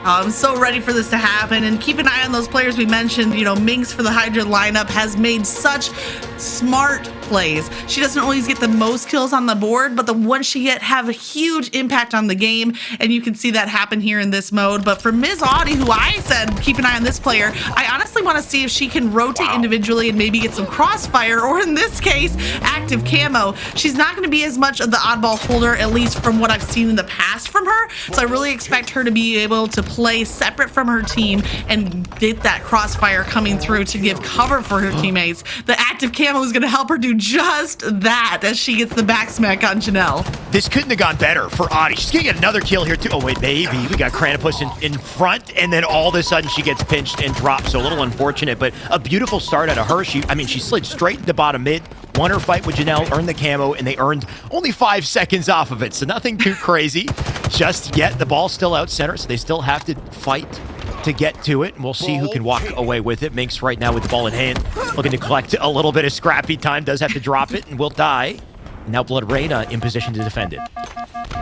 I'm so ready for this to happen, and keep an eye on those players we mentioned. Mynx for the Hydra lineup has made such smart plays. She doesn't always get the most kills on the board, but the ones she gets have a huge impact on the game, and you can see that happen here in this mode. But for Ms. Audy, who I said keep an eye on this player, I honestly want to see if she can rotate individually and maybe get some crossfire, or in this case, active camo. She's not going to be as much of the oddball holder, at least from what I've seen in the past from her, so I really expect her to be able to play separate from her team and get that crossfire coming through to give cover for her teammates. The active camo is going to help her do just that as she gets the back smack on JENELE. This couldn't have gone better for Audy. She's going to get another kill here too. Oh wait, maybe. We got Krampus in front, and then all of a sudden she gets pinched and dropped. So a little unfortunate, but a beautiful start out of her. She slid straight into bottom mid, won her fight with JENELE, earned the camo, and they earned only 5 seconds off of it. So nothing too crazy just yet. The ball's still out center, so they still have to fight to get to it, and we'll see who can walk away with it. Mynx right now with the ball in hand, looking to collect a little bit of scrappy time, does have to drop it and will die. Now Bloodreina in position to defend it.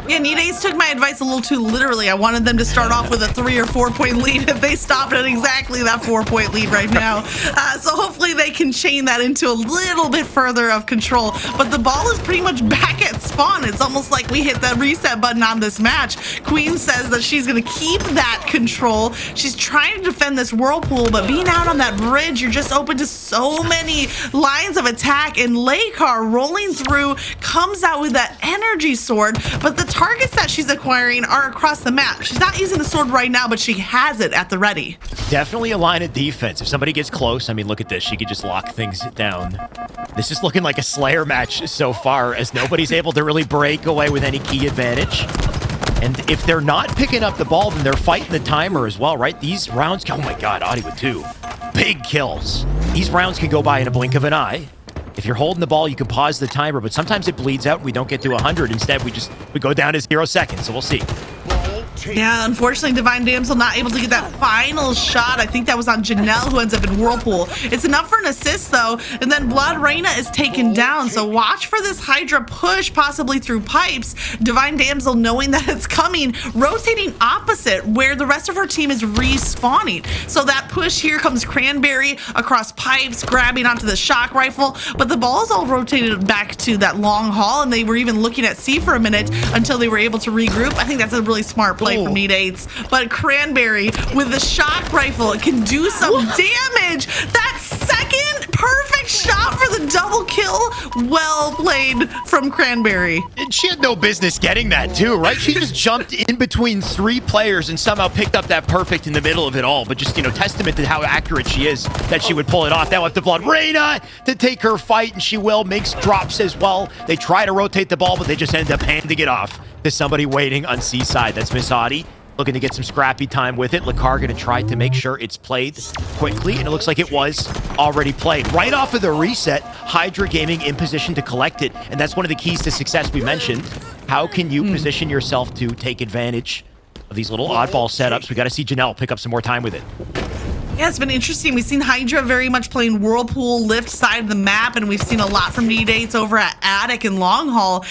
Yeah, Nedates took my advice a little too literally. I wanted them to start off with a 3 or 4 point lead, if they stopped at exactly that 4 point lead right now. So hopefully they can chain that into a little bit further of control. But the ball is pretty much back at spawn. It's almost like we hit the reset button on this match. Queen says that she's going to keep that control. She's trying to defend this whirlpool, but being out on that bridge, you're just open to so many lines of attack. And xLehcar rolling through comes out with that energy sword, but the targets that she's acquiring are across the map. She's not using the sword right now, but she has it at the ready. Definitely a line of defense. If somebody gets close, look at this. She could just lock things down. This is looking like a Slayer match so far, as nobody's able to really break away with any key advantage. And if they're not picking up the ball, then they're fighting the timer as well, right? These rounds, oh my God, Audy with 2 big kills. These rounds can go by in a blink of an eye. If you're holding the ball, you can pause the timer, but sometimes it bleeds out and we don't get to 100. Instead, we go down to 0 seconds, so we'll see. Yeah, unfortunately, Divine Damsel not able to get that final shot. I think that was on JENELE, who ends up in Whirlpool. It's enough for an assist, though, and then BlodReina is taken down. So watch for this Hydra push, possibly through pipes. Divine Damsel, knowing that it's coming, rotating opposite where the rest of her team is respawning. So that push here comes Krandberri across pipes, grabbing onto the shock rifle, but the ball is all rotated back to that long haul, and they were even looking at C for a minute until they were able to regroup. I think that's a really smart play from Need8s, but Krandberri with the shock rifle can do some damage. That second perfect shot for the double kill. Well played from Krandberri. And she had no business getting that too, right? She just jumped in between 3 players and somehow picked up that perfect in the middle of it all. But just, testament to how accurate she is that she would pull it off. Now up to BlodReina to take her fight, and she will. Mynx drops as well. They try to rotate the ball, but they just end up handing it off to somebody waiting on C side. That's Miss Audy, looking to get some scrappy time with it. LeCar going to try to make sure it's played quickly, and it looks like it was already played. Right off of the reset, Hydra Gaming in position to collect it, and that's one of the keys to success we mentioned. How can you position yourself to take advantage of these little oddball setups? We got to see JENELE pick up some more time with it. Yeah, it's been interesting. We've seen Hydra very much playing Whirlpool, lift side of the map, and we've seen a lot from Need8s over at Attic and Long Haul.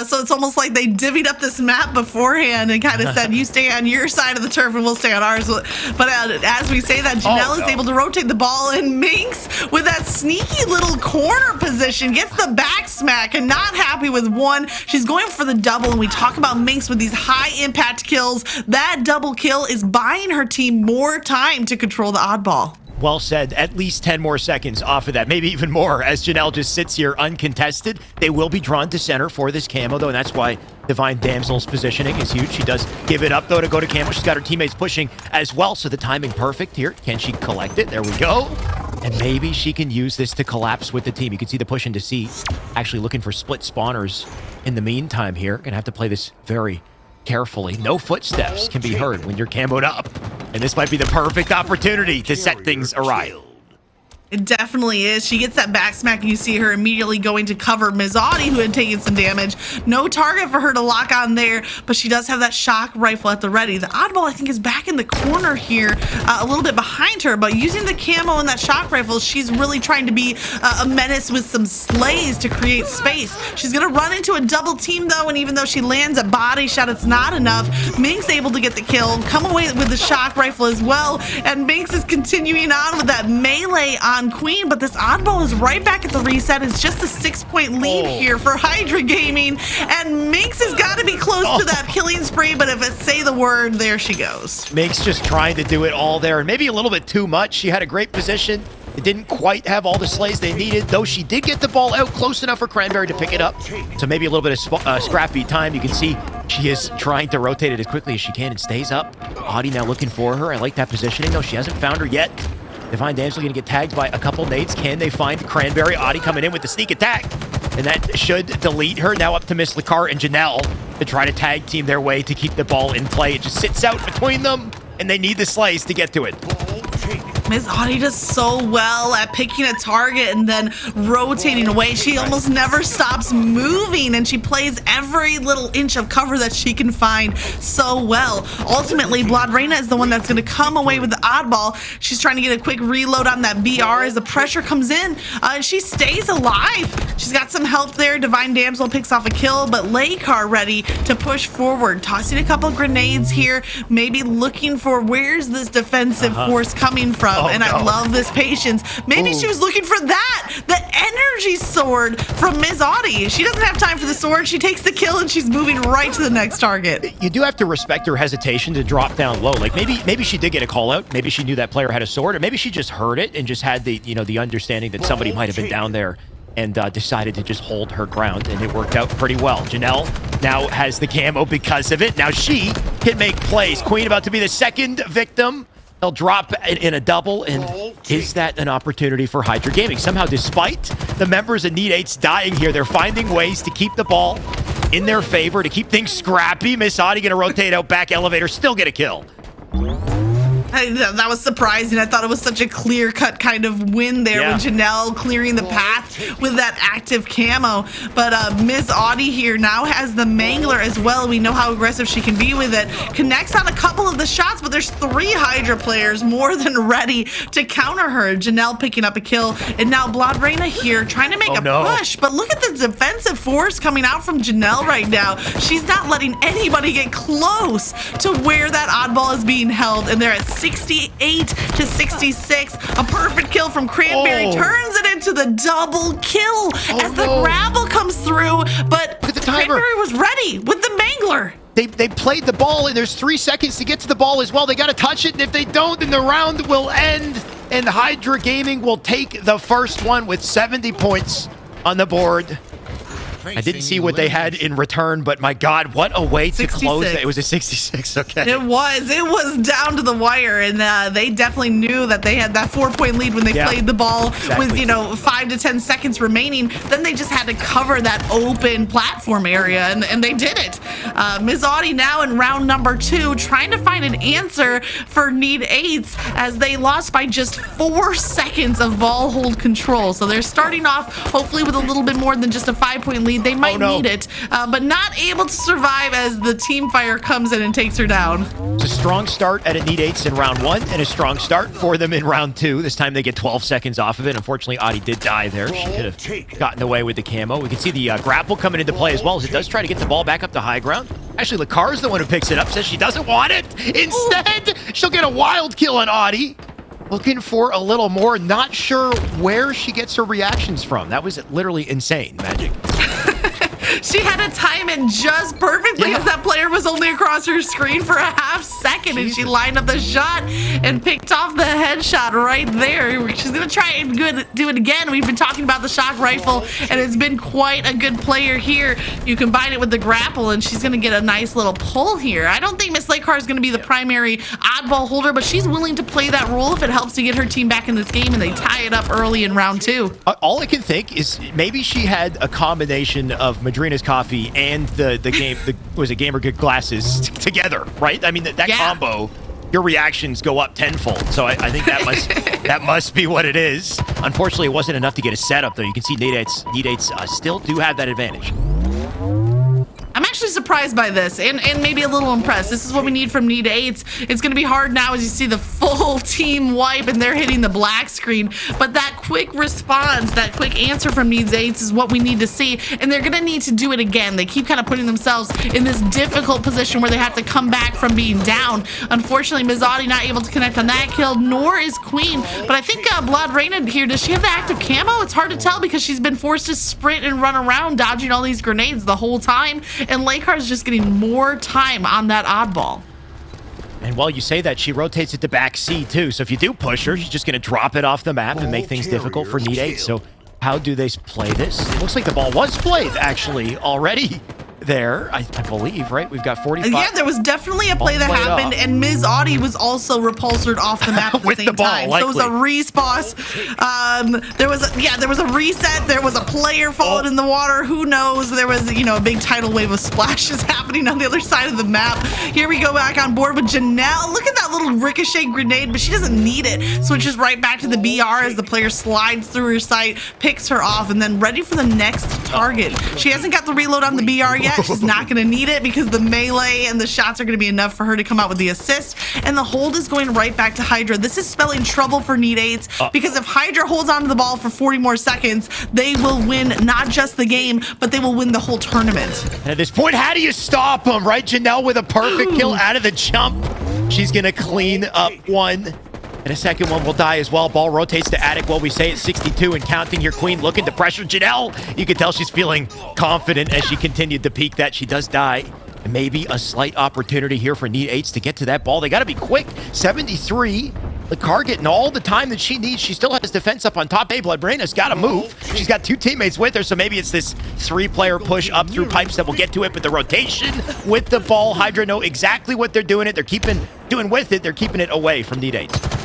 So it's almost like they divvied up this map beforehand and kind of said, you stay on your side of the turf and we'll stay on ours. But as we say that, JENELE is able to rotate the ball, and Mynx with that sneaky little corner position gets the back smack, and not happy with one. She's going for the double, and we talk about Mynx with these high impact kills. That double kill is buying her team more time to control the oddball. Well said. At least 10 more seconds off of that, maybe even more, as JENELE just sits here uncontested. They will be drawn to center for this camo, though, and that's why Divine Damsel's positioning is huge. She does give it up, though, to go to camo. She's got her teammates pushing as well, so the timing perfect here. Can she collect it? There we go. And maybe she can use this to collapse with the team. You can see the push into C, actually looking for split spawners in the meantime here. Gonna have to play this very carefully. No footsteps can be heard when you're camoed up. And this might be the perfect opportunity to set things awry. It definitely is. She gets that back smack, and you see her immediately going to cover Ms. Audy, who had taken some damage. No target for her to lock on there, but she does have that shock rifle at the ready. The oddball, I think, is back in the corner here, a little bit behind her, but using the camo and that shock rifle, she's really trying to be a menace with some slays to create space. She's going to run into a double team, though, and even though she lands a body shot, it's not enough. Mynx able to get the kill, come away with the shock rifle as well, and Mynx is continuing on with that melee on Queen, but this oddball is right back at the reset. It's just a 6-point lead here for Hydra Gaming, and Mynx has got to be close to that killing spree, but if it say the word, there she goes. Mynx just trying to do it all there, and maybe a little bit too much. She had a great position. It didn't quite have all the slays they needed, though she did get the ball out close enough for Krandberri to pick it up. So maybe a little bit of scrappy time. You can see she is trying to rotate it as quickly as she can and stays up. Audy now looking for her. I like that positioning, though. She hasn't found her yet. Divine Damsel going to get tagged by a couple nades. Can they find Krandberri? Audy coming in with the sneak attack. And that should delete her. Now up to Miss LeCar and JENELE to try to tag team their way to keep the ball in play. It just sits out between them, and they need the slays to get to it. Ms. Audy does so well at picking a target and then rotating away. She almost never stops moving, and she plays every little inch of cover that she can find so well. Ultimately, BlodReina is the one that's going to come away with the oddball. She's trying to get a quick reload on that BR as the pressure comes in. She stays alive. She's got some help there. Divine Damsel picks off a kill, but xLehcar ready to push forward. Tossing a couple grenades here, maybe looking for where's this defensive force coming from. And I love this patience. Maybe she was looking for the energy sword from Ms. Audy. She doesn't have time for the sword. She takes the kill, and she's moving right to the next target. You do have to respect her hesitation to drop down low. Like maybe she did get a call out. Maybe she knew that player had a sword, or maybe she just heard it and just had the understanding that somebody might have been down there and decided to just hold her ground, and it worked out pretty well. JENELE now has the camo because of it. Now she can make plays. Queen about to be the second victim. They'll drop in a double, and is that an opportunity for Hydra Gaming? Somehow, despite the members of Need8s dying here, they're finding ways to keep the ball in their favor, to keep things scrappy. Miss Audy going to rotate out back elevator, still get a kill. That was surprising. I thought it was such a clear-cut kind of win there with JENELE clearing the path with that active camo. But Miss Audy here now has the Mangler as well. We know how aggressive she can be with it. Connects on a couple of the shots, but there's 3 Hydra players more than ready to counter her. JENELE picking up a kill, and now BlodreIna here trying to make a push. But look at the defensive force coming out from JENELE right now. She's not letting anybody get close to where that oddball is being held, and they're at 68 to 66. A perfect kill from krandberri turns it into the double kill as the grapple comes through, but krandberri was ready with the Mangler. They played the ball, and there's 3 seconds to get to the ball as well. They got to touch it, and if they don't, then the round will end, and Hydra Gaming will take the first one with 70 points on the board. I didn't see what they had in return, but my God, what a way to close it. It was a 66, okay. It was down to the wire, and they definitely knew that they had that 4-point lead when they played the ball with, 5 to 10 seconds remaining. Then they just had to cover that open platform area, and they did it. Ms. Audy now in round number 2, trying to find an answer for Need 8s as they lost by just 4 seconds of ball hold control. So they're starting off hopefully with a little bit more than just a 5-point lead. They might need it, but not able to survive as the team fire comes in and takes her down. It's a strong start at a Need 8s in round 1, and a strong start for them in round 2. This time they get 12 seconds off of it. Unfortunately, Audy did die there. She could have gotten away with the camo. We can see the grapple coming into play as well, as it does try to get the ball back up to high ground. Actually, LeCar is the one who picks it up, says she doesn't want it. Instead, she'll get a wild kill on Audy. Looking for a little more, not sure where she gets her reactions from. That was literally insane, Magic. She had to time it just perfectly because that player was only across her screen for a half second, and she lined up the shot and picked off the headshot right there. She's going to try and do it again. We've been talking about the shock rifle, and it's been quite a good player here. You combine it with the grapple, and she's going to get a nice little pull here. I don't think Miss xLehcar is going to be the primary oddball holder, but she's willing to play that role if it helps to get her team back in this game, and they tie it up early in round 2. All I can think is maybe she had a combination of Madrina's coffee and the Gamer Good glasses together, right? I mean, that combo, your reactions go up tenfold. So I think that must be what it is. Unfortunately, it wasn't enough to get a setup, though. You can see Need 8s still do have that advantage. I'm actually surprised by this and maybe a little impressed. This is what we need from Need 8s. It's going to be hard now as you see the full team wipe and they're hitting the black screen. But that quick response, that quick answer from Need 8s is what we need to see. And they're going to need to do it again. They keep kind of putting themselves in this difficult position where they have to come back from being down. Unfortunately, Ms. Audy not able to connect on that kill, nor is Queen. But I think BlodreIna here, does she have the active camo? It's hard to tell because she's been forced to sprint and run around dodging all these grenades the whole time. And xLehcar is just getting more time on that oddball. And while you say that, she rotates it to back C too. So if you do push her, she's just going to drop it off the map and make things difficult for Need 8. So how do they play this? It looks like the ball was played actually already there, I believe, right? We've got 45. Yeah, there was definitely a play that happened, and Ms. Audy was also repulsored off the map at the same time. So it was a respawn. There was a reset. There was a player falling in the water. Who knows? There was, a big tidal wave of splashes happening on the other side of the map. Here we go back on board with JENELE. Look at that little ricochet grenade, but she doesn't need it. Switches right back to the BR as the player slides through her sight, picks her off, and then ready for the next target. She hasn't got the reload on the BR yet. She's not going to need it because the melee and the shots are going to be enough for her to come out with the assist. And the hold is going right back to Hydra. This is spelling trouble for Need 8s because if Hydra holds onto the ball for 40 more seconds, they will win not just the game, but they will win the whole tournament. And at this point, how do you stop them, right? JENELE with a perfect kill out of the jump. She's going to clean up one. And a second one will die as well. Ball rotates to Attic while we say it's 62 and counting here. Queen looking to pressure JENELE. You can tell she's feeling confident as she continued to peek that. She does die. And maybe a slight opportunity here for Need 8s to get to that ball. They got to be quick. 73. LeCar getting all the time that she needs. She still has defense up on top. Hey, BlodreIna's got to move. She's got 2 teammates with her, so maybe it's this 3-player push up through pipes that will get to it. But the rotation with the ball, Hydra know exactly what they're doing. They're keeping it away from Need 8s.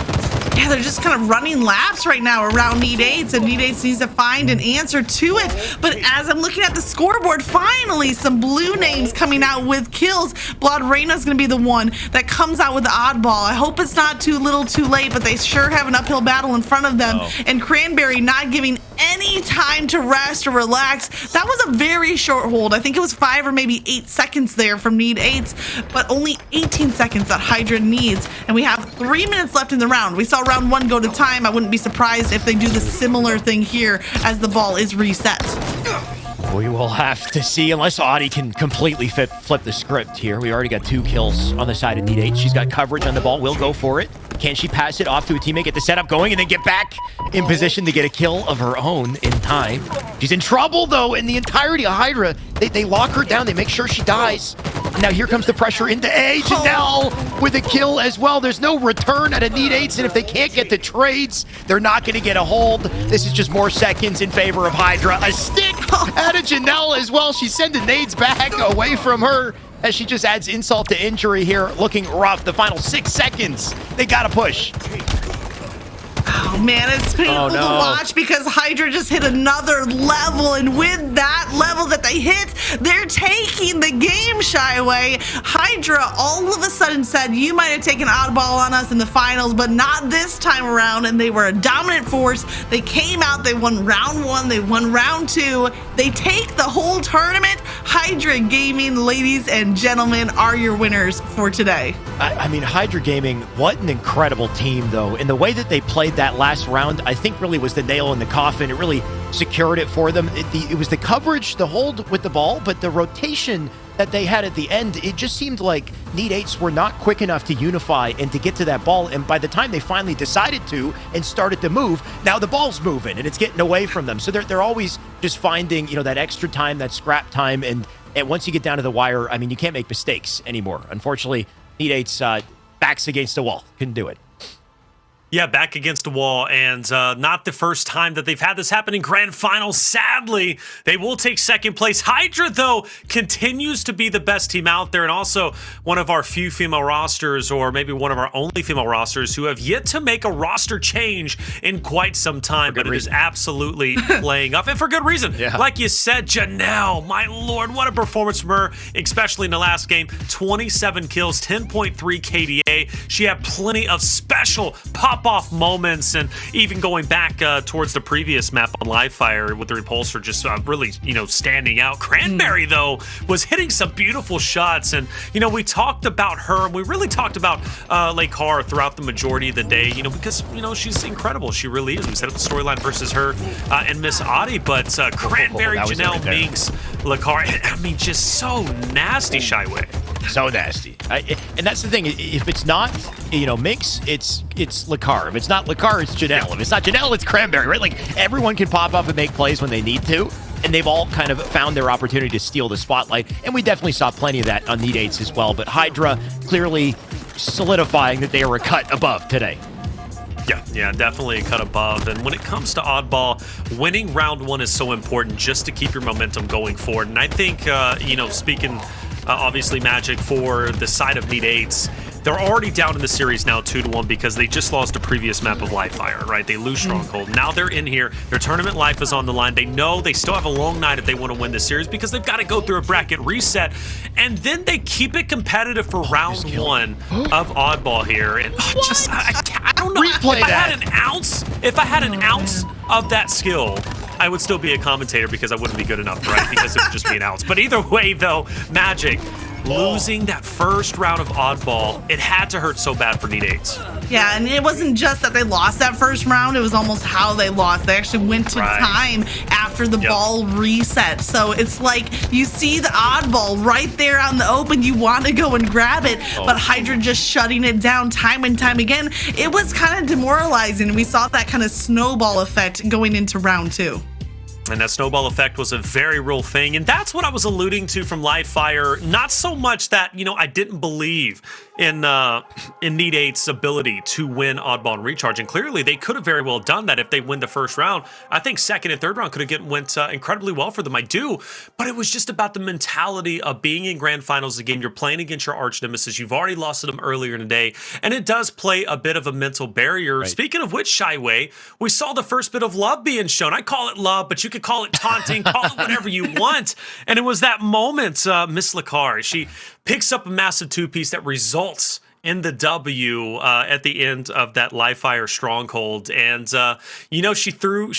Yeah, they're just kind of running laps right now around Need 8s, and Need 8s needs to find an answer to it. But as I'm looking at the scoreboard, finally some blue names coming out with kills. Esports is going to be the one that comes out with the oddball. I hope it's not too little too late, but they sure have an uphill battle in front of them. And krandberri not giving any time to rest or relax. That was a very short hold. I think it was 5 or maybe 8 seconds there from Need 8s, but only 18 seconds that Hydra needs. And we have 3 minutes left in the round. We saw round 1 go to time. I wouldn't be surprised if they do the similar thing here as the ball is reset. We will have to see, unless Audy can completely flip the script here. We already got 2 kills on the side of Need 8. She's got coverage on the ball. Will go for it. Can she pass it off to a teammate, get the setup going, and then get back in position to get a kill of her own in time? She's in trouble, though, in the entirety of Hydra. They lock her down. They make sure she dies. Now here comes the pressure into A. JENELE with a kill as well. There's no return at a Need 8s, and if they can't get the trades, they're not going to get a hold. This is just more seconds in favor of Hydra. A stick out of JENELE as well. She's sending nades back away from her as she just adds insult to injury here. Looking rough. The final 6 seconds. They got to push. Oh man, it's painful to watch because Hydra just hit another level, and with that level that they hit, they're taking the game, Shyway. Hydra all of a sudden said, you might have taken oddball on us in the finals, but not this time around, and they were a dominant force. They came out, they won round 1, they won round 2. They take the whole tournament. Hydra Gaming, ladies and gentlemen, are your winners for today. I mean, Hydra Gaming, what an incredible team, though. And the way that they played that last round, I think really was the nail in the coffin. It really secured it for them. It was the coverage, the hold with the ball, but the rotation that they had at the end, it just seemed like Need 8s were not quick enough to unify and to get to that ball. And by the time they finally decided to and started to move, now the ball's moving and it's getting away from them. So they're always just finding, you know, that extra time, that scrap time. And once you get down to the wire, I mean, you can't make mistakes anymore. Unfortunately, Need 8s backs against the wall. Couldn't do it. Yeah, back against the wall, and not the first time that they've had this happen in grand finals. Sadly, they will take second place. Hydra, though, continues to be the best team out there, and also one of our few female rosters, or maybe one of our only female rosters, who have yet to make a roster change in quite some time, but it is absolutely playing up, and for good reason. Yeah. Like you said, JENELE, my lord, what a performance from her, especially in the last game. 27 kills, 10.3 KDA. She had plenty of special pop-off moments, and even going back towards the previous map on Qualifier with the repulsor just really, you know, standing out. krandberri, though, was hitting some beautiful shots, and, you know, we talked about her, and we really talked about xLehcar throughout the majority of the day, you know, because, you know, she's incredible. She really is. We set up the storyline versus her and Miss Audy, but krandberri, JENELE, Mynx, xLehcar, I mean, just so nasty, Shyway. So nasty. And that's the thing. If it's not, you know, Mynx, it's xLehcar. If it's not xLehcar, it's JENELE. If it's not JENELE, it's krandberri, right? Like, everyone can pop up and make plays when they need to, and they've all kind of found their opportunity to steal the spotlight, and we definitely saw plenty of that on Need 8s as well, but Hydra clearly solidifying that they are a cut above today. Yeah, definitely a cut above. And when it comes to oddball, winning round 1 is so important just to keep your momentum going forward. And I think, you know, speaking obviously Magic for the side of Need 8s, they're already down in the series now 2-1 because they just lost the previous map of Qualifier, right? They lose Stronghold. Now they're in here. Their tournament life is on the line. They know they still have a long night if they want to win this series because they've got to go through a bracket reset. And then they keep it competitive for round 1 of oddball here. And I don't know. Replay If I had an ounce of that skill, I would still be a commentator because I wouldn't be good enough, right? Because it would just be an ounce. But either way, though, Magic losing that first round of oddball, it had to hurt so bad for Need 8s. Yeah, and it wasn't just that they lost that first round, it was almost how they lost. They actually went to time after the ball reset. So it's like you see the oddball right there on the open, you want to go and grab it, but Hydra just shutting it down time and time again. It was kind of demoralizing. We saw that kind of snowball effect going into round 2. And that snowball effect was a very real thing. And that's what I was alluding to from Qualifier. Not so much that, you know, I didn't believe in Need 8's ability to win oddball and recharge, and clearly they could have very well done that if they win the first round. I think second and third round could have went incredibly well for them. I do, but it was just about the mentality of being in grand finals again. You're playing against your arch nemesis. You've already lost to them earlier in the day, and it does play a bit of a mental barrier. Right. Speaking of which, Shyway, we saw the first bit of love being shown. I call it love, but you could call it taunting, call it whatever you want. And it was that moment, Miss LeCar, she picks up a massive two-piece that results in the W at the end of that live fire stronghold. And, she threw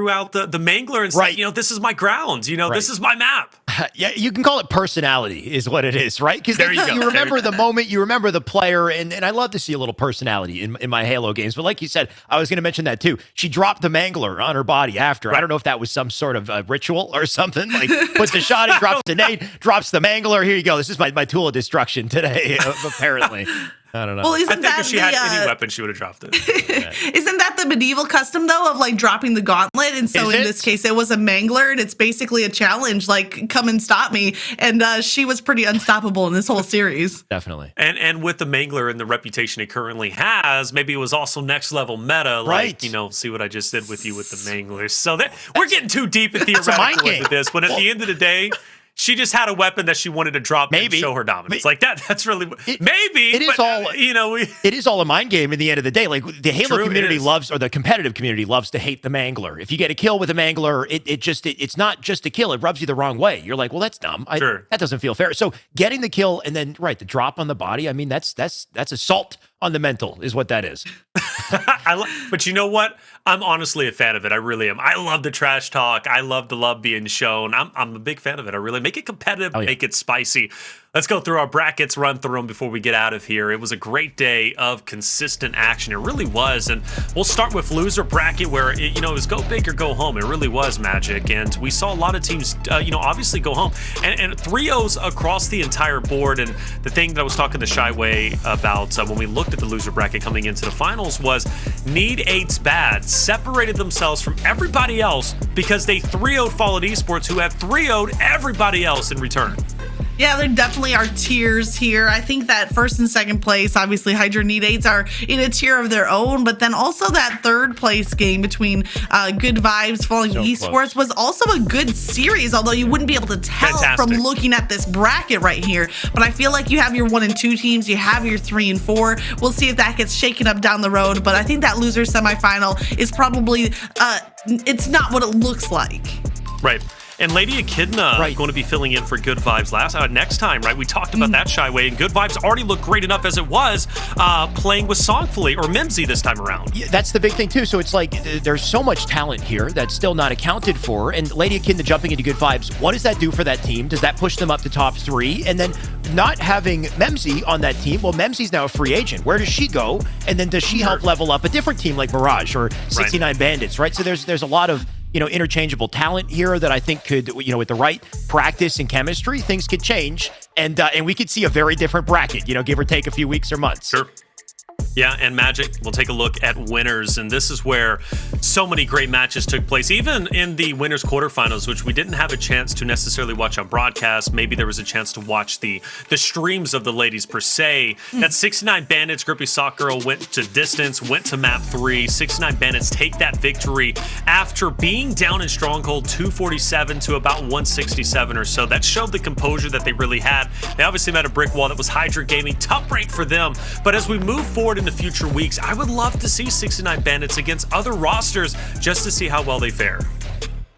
out the mangler and said, this is my ground. This is my map. Yeah, you can call it personality is what it is, right? Because you remember the moment, you remember the player, and I love to see a little personality in my Halo games. But like you said, I was going to mention that too. She dropped the mangler on her body after. Right. I don't know if that was some sort of ritual or something. Like puts the shot in, drops the nade, drops the mangler. Here you go. This is my tool of destruction today, apparently. I don't know. Well, I think if she had any weapon, she would have dropped it. Isn't that the medieval custom, though, of like dropping the gauntlet? And so in this case, it was a mangler, and it's basically a challenge, like, come and stop me. And she was pretty unstoppable in this whole series. Definitely. And with the mangler and the reputation it currently has, maybe it was also next level meta. Like, see what I just did with you with the mangler. So we're getting too deep and theoretical into this. When at the end of the day, she just had a weapon that she wanted to drop and show her dominance. Like that's really it is all a mind game in the end of the day. Like the Halo community loves, or the competitive community loves to hate the mangler. If you get a kill with a mangler, it's not just a kill. It rubs you the wrong way. You're like, well, that's dumb. That doesn't feel fair. So getting the kill and then the drop on the body. I mean, that's assault on the mental is what that is. But you know what? I'm honestly a fan of it. I really am. I love the trash talk. I love the love being shown. I'm a big fan of it. I really make it competitive, make it spicy. Let's go through our brackets, run through them before we get out of here. It was a great day of consistent action. It really was. And we'll start with loser bracket where, it was go big or go home. It really was Magic. And we saw a lot of teams, obviously go home. And 3-0s across the entire board. And the thing that I was talking to Shyway about when we looked at the loser bracket coming into the finals was Need 8's bad separated themselves from everybody else because they 3-0'd Fallen Esports, who have 3-0'd everybody else in return. Yeah, there definitely are tiers here. I think that first and second place, obviously Hydra Need 8s are in a tier of their own, but then also that third place game between Good Vibes, Falling Esports was also a good series, although you wouldn't be able to tell from looking at this bracket right here. But I feel like you have your 1 and 2 teams, you have your 3 and 4. We'll see if that gets shaken up down the road, but I think that loser semifinal is probably, it's not what it looks like. Right. And Lady Echidna going to be filling in for Good Vibes next time, right? We talked about that, Shyway, and Good Vibes already looked great enough as it was playing with Songfully or Mimsy this time around. Yeah, that's the big thing, too. So it's like there's so much talent here that's still not accounted for. And Lady Echidna jumping into Good Vibes, what does that do for that team? Does that push them up to top 3? And then not having Mimsy on that team, well, Mimsy's now a free agent. Where does she go? And then does she help level up a different team like Mirage or 69 Bandits, right? So there's a lot of interchangeable talent here that I think could, with the right practice and chemistry, things could change, and we could see a very different bracket, give or take a few weeks or months. Sure. Yeah, and Magic, we'll take a look at winners, and this is where so many great matches took place, even in the winners quarterfinals, which we didn't have a chance to necessarily watch on broadcast. Maybe there was a chance to watch the streams of the ladies per se. That 69 Bandits, Grippy Sock Girl went to distance, went to map 3. 69 Bandits take that victory after being down in Stronghold 247 to about 167 or so. That showed the composure that they really had. They obviously met a brick wall that was Hydra Gaming. Tough break for them, but as we move forward in the future weeks, I would love to see 69 Bandits against other rosters just to see how well they fare.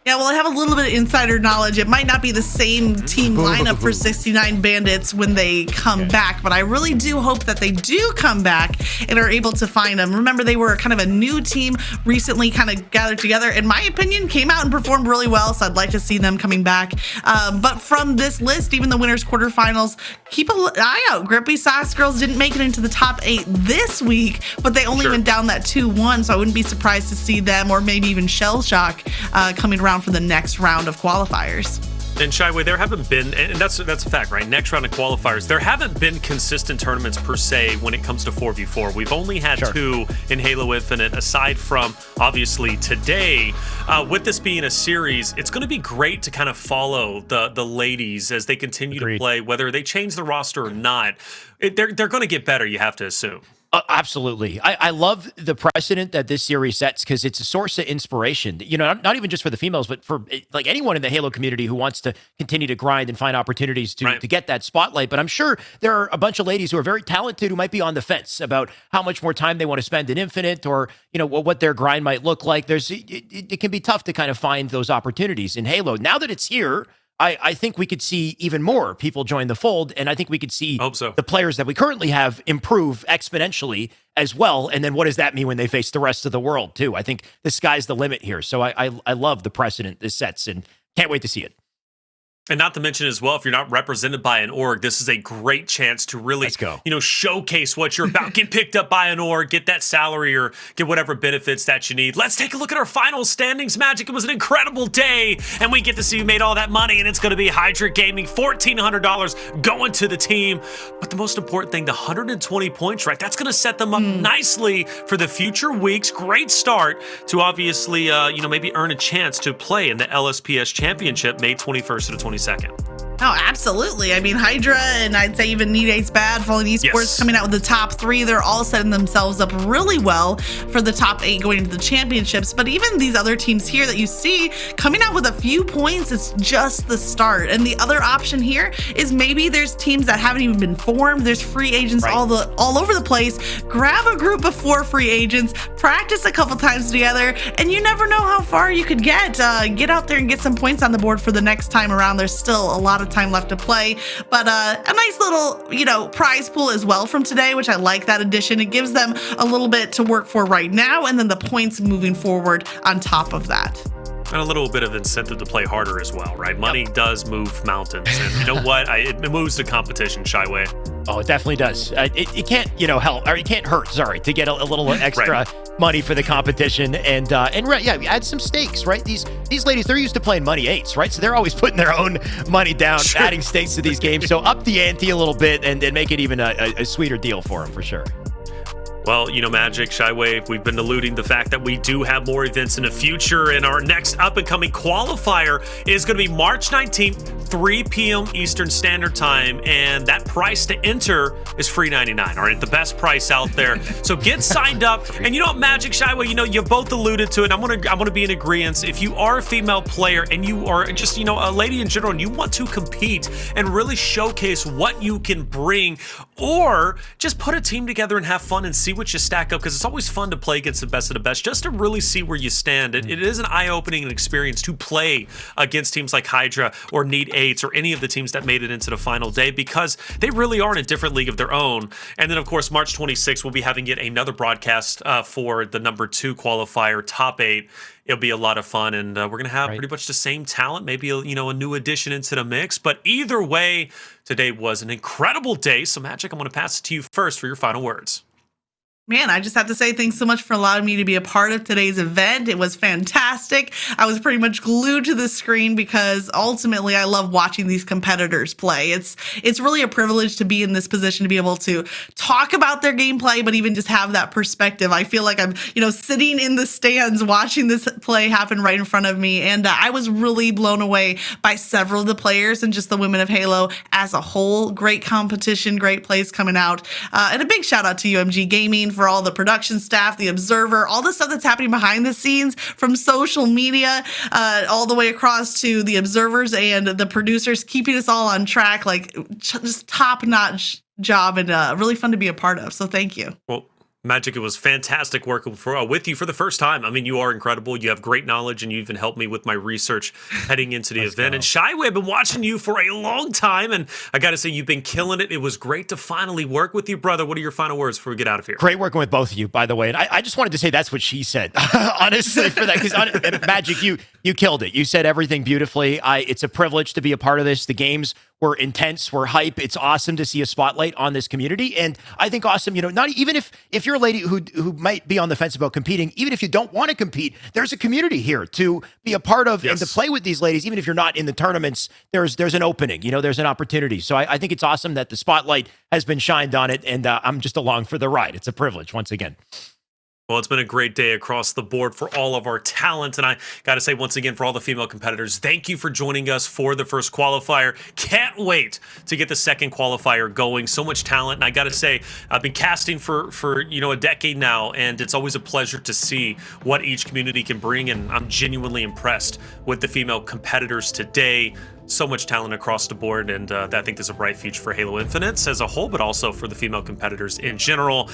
Yeah, well, I have a little bit of insider knowledge. It might not be the same team lineup for 69 Bandits when they come back, but I really do hope that they do come back and are able to find them. Remember, they were kind of a new team, recently kind of gathered together. In my opinion, came out and performed really well, so I'd like to see them coming back. But from this list, even the winners quarterfinals, keep an eye out. Grippy Sauce Girls didn't make it into the top 8 this week, but they only went down that 2-1, so I wouldn't be surprised to see them, or maybe even Shell Shock, coming around for the next round of qualifiers. And Shyway, there haven't been, and that's a fact, right? Next round of qualifiers, there haven't been consistent tournaments per se when it comes to 4v4. We've only had two in Halo Infinite, aside from obviously today. With this being a series, it's going to be great to kind of follow the ladies as they continue to play, whether they change the roster or not. They're going to get better, you have to assume. Absolutely. I love the precedent that this series sets because it's a source of inspiration, you know, not even just for the females, but for like anyone in the Halo community who wants to continue to grind and find opportunities to get that spotlight. But I'm sure there are a bunch of ladies who are very talented who might be on the fence about how much more time they want to spend in Infinite or, you know, what their grind might look like. It can be tough to kind of find those opportunities in Halo. Now that it's here, I think we could see even more people join the fold, and I think we could see the players that we currently have improve exponentially as well. And then what does that mean when they face the rest of the world, too? I think the sky's the limit here. So I love the precedent this sets, and can't wait to see it. And not to mention as well, if you're not represented by an org, this is a great chance to really, you know, showcase what you're about. Get picked up by an org, get that salary or get whatever benefits that you need. Let's take a look at our final standings, Magic. It was an incredible day, and we get to see who made all that money, and it's going to be Hydra Gaming, $1,400 going to the team. But the most important thing, the 120 points, right? That's going to set them up nicely for the future weeks. Great start to obviously, you know, maybe earn a chance to play in the LSPS Championship May 21st to the 22nd. Oh, absolutely. I mean, Hydra and I'd say even Need Ace Bad, Fallen Esports coming out with the top 3. They're all setting themselves up really well for the top 8 going into the championships. But even these other teams here that you see coming out with a few points, it's just the start. And the other option here is maybe there's teams that haven't even been formed. There's free agents all over the place. Grab a group of 4 free agents, practice a couple times together, and you never know how far you could get. Get out there and get some points on the board for the next time around. There's still a lot of time left to play, but a nice little, you know, prize pool as well from today, which I like that addition. It gives them a little bit to work for right now, and then the points moving forward on top of that. And a little bit of incentive to play harder as well, right? Money does move mountains, and you know what? It moves the competition, Shyway. Oh, it definitely does. It can't, you know, help, or it can't hurt, to get a little extra money for the competition, and add some stakes, right? These ladies, they're used to playing money 8s, right? So they're always putting their own money down, adding stakes to these games. So up the ante a little bit, and then make it even a sweeter deal for them, for sure. Well, you know, Magic, Shyway, we've been alluding the fact that we do have more events in the future, and our next up-and-coming qualifier is going to be March 19th, 3 p.m. Eastern Standard Time, and that price to enter is free $99, all right? The best price out there. So get signed up. And you know what, Magic, Shyway, you know, you both alluded to it. I'm gonna be in agreement. If you are a female player and you are just, you know, a lady in general, and you want to compete and really showcase what you can bring, or just put a team together and have fun and see what you stack up, because it's always fun to play against the best of the best, just to really see where you stand. It is an eye-opening experience to play against teams like Hydra or Need 8s or any of the teams that made it into the final day, because they really are in a different league of their own. And then, of course, March 26th, we'll be having yet another broadcast for the number 2 qualifier, top 8. It'll be a lot of fun, and we're going to have pretty much the same talent, maybe a new addition into the mix. But either way, today was an incredible day. So, Magic, I'm going to pass it to you first for your final words. Man, I just have to say thanks so much for allowing me to be a part of today's event. It was fantastic. I was pretty much glued to the screen because ultimately I love watching these competitors play. It's really a privilege to be in this position to be able to talk about their gameplay, but even just have that perspective. I feel like I'm, sitting in the stands watching this play happen right in front of me. And I was really blown away by several of the players and just the women of Halo as a whole. Great competition, great plays coming out. And a big shout out to UMG Gaming for all the production staff, the Observer, all the stuff that's happening behind the scenes from social media, all the way across to the observers and the producers, keeping us all on track. Like, just top-notch job, and really fun to be a part of. So thank you. Well, Magic, it was fantastic working with you for the first time. I mean, you are incredible. You have great knowledge, and you even helped me with my research heading into the event. And Shyway, I've been watching you for a long time, and I got to say, you've been killing it. It was great to finally work with you, brother. What are your final words before we get out of here? Great working with both of you, by the way. And I just wanted to say that's what she said, honestly, for that. Because Magic, you killed it. You said everything beautifully. It's a privilege to be a part of this. The games were intense, were hype. It's awesome to see a spotlight on this community. And I think awesome, not even if you're a lady who might be on the fence about competing, even if you don't want to compete, there's a community here to be a part of and to play with these ladies. Even if you're not in the tournaments, there's an opening, there's an opportunity. So I think it's awesome that the spotlight has been shined on it, and I'm just along for the ride. It's a privilege once again. Well, it's been a great day across the board for all of our talent. And I got to say, once again, for all the female competitors, thank you for joining us for the first qualifier. Can't wait to get the second qualifier going. So much talent. And I got to say, I've been casting for a decade now, and it's always a pleasure to see what each community can bring. And I'm genuinely impressed with the female competitors today. So much talent across the board, and I think there's a bright future for Halo Infinite as a whole, but also for the female competitors in general.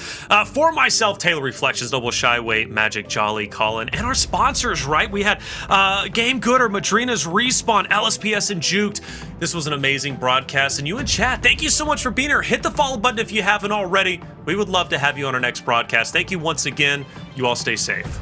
For myself, Taylor Reflections, Noble Shyway, Magic, Jolly, Colin, and our sponsors, right? We had Game Gooder, Madrina's Respawn, LSPS, and Juked. This was an amazing broadcast, and you in chat, thank you so much for being here. Hit the follow button if you haven't already. We would love to have you on our next broadcast. Thank you once again. You all stay safe.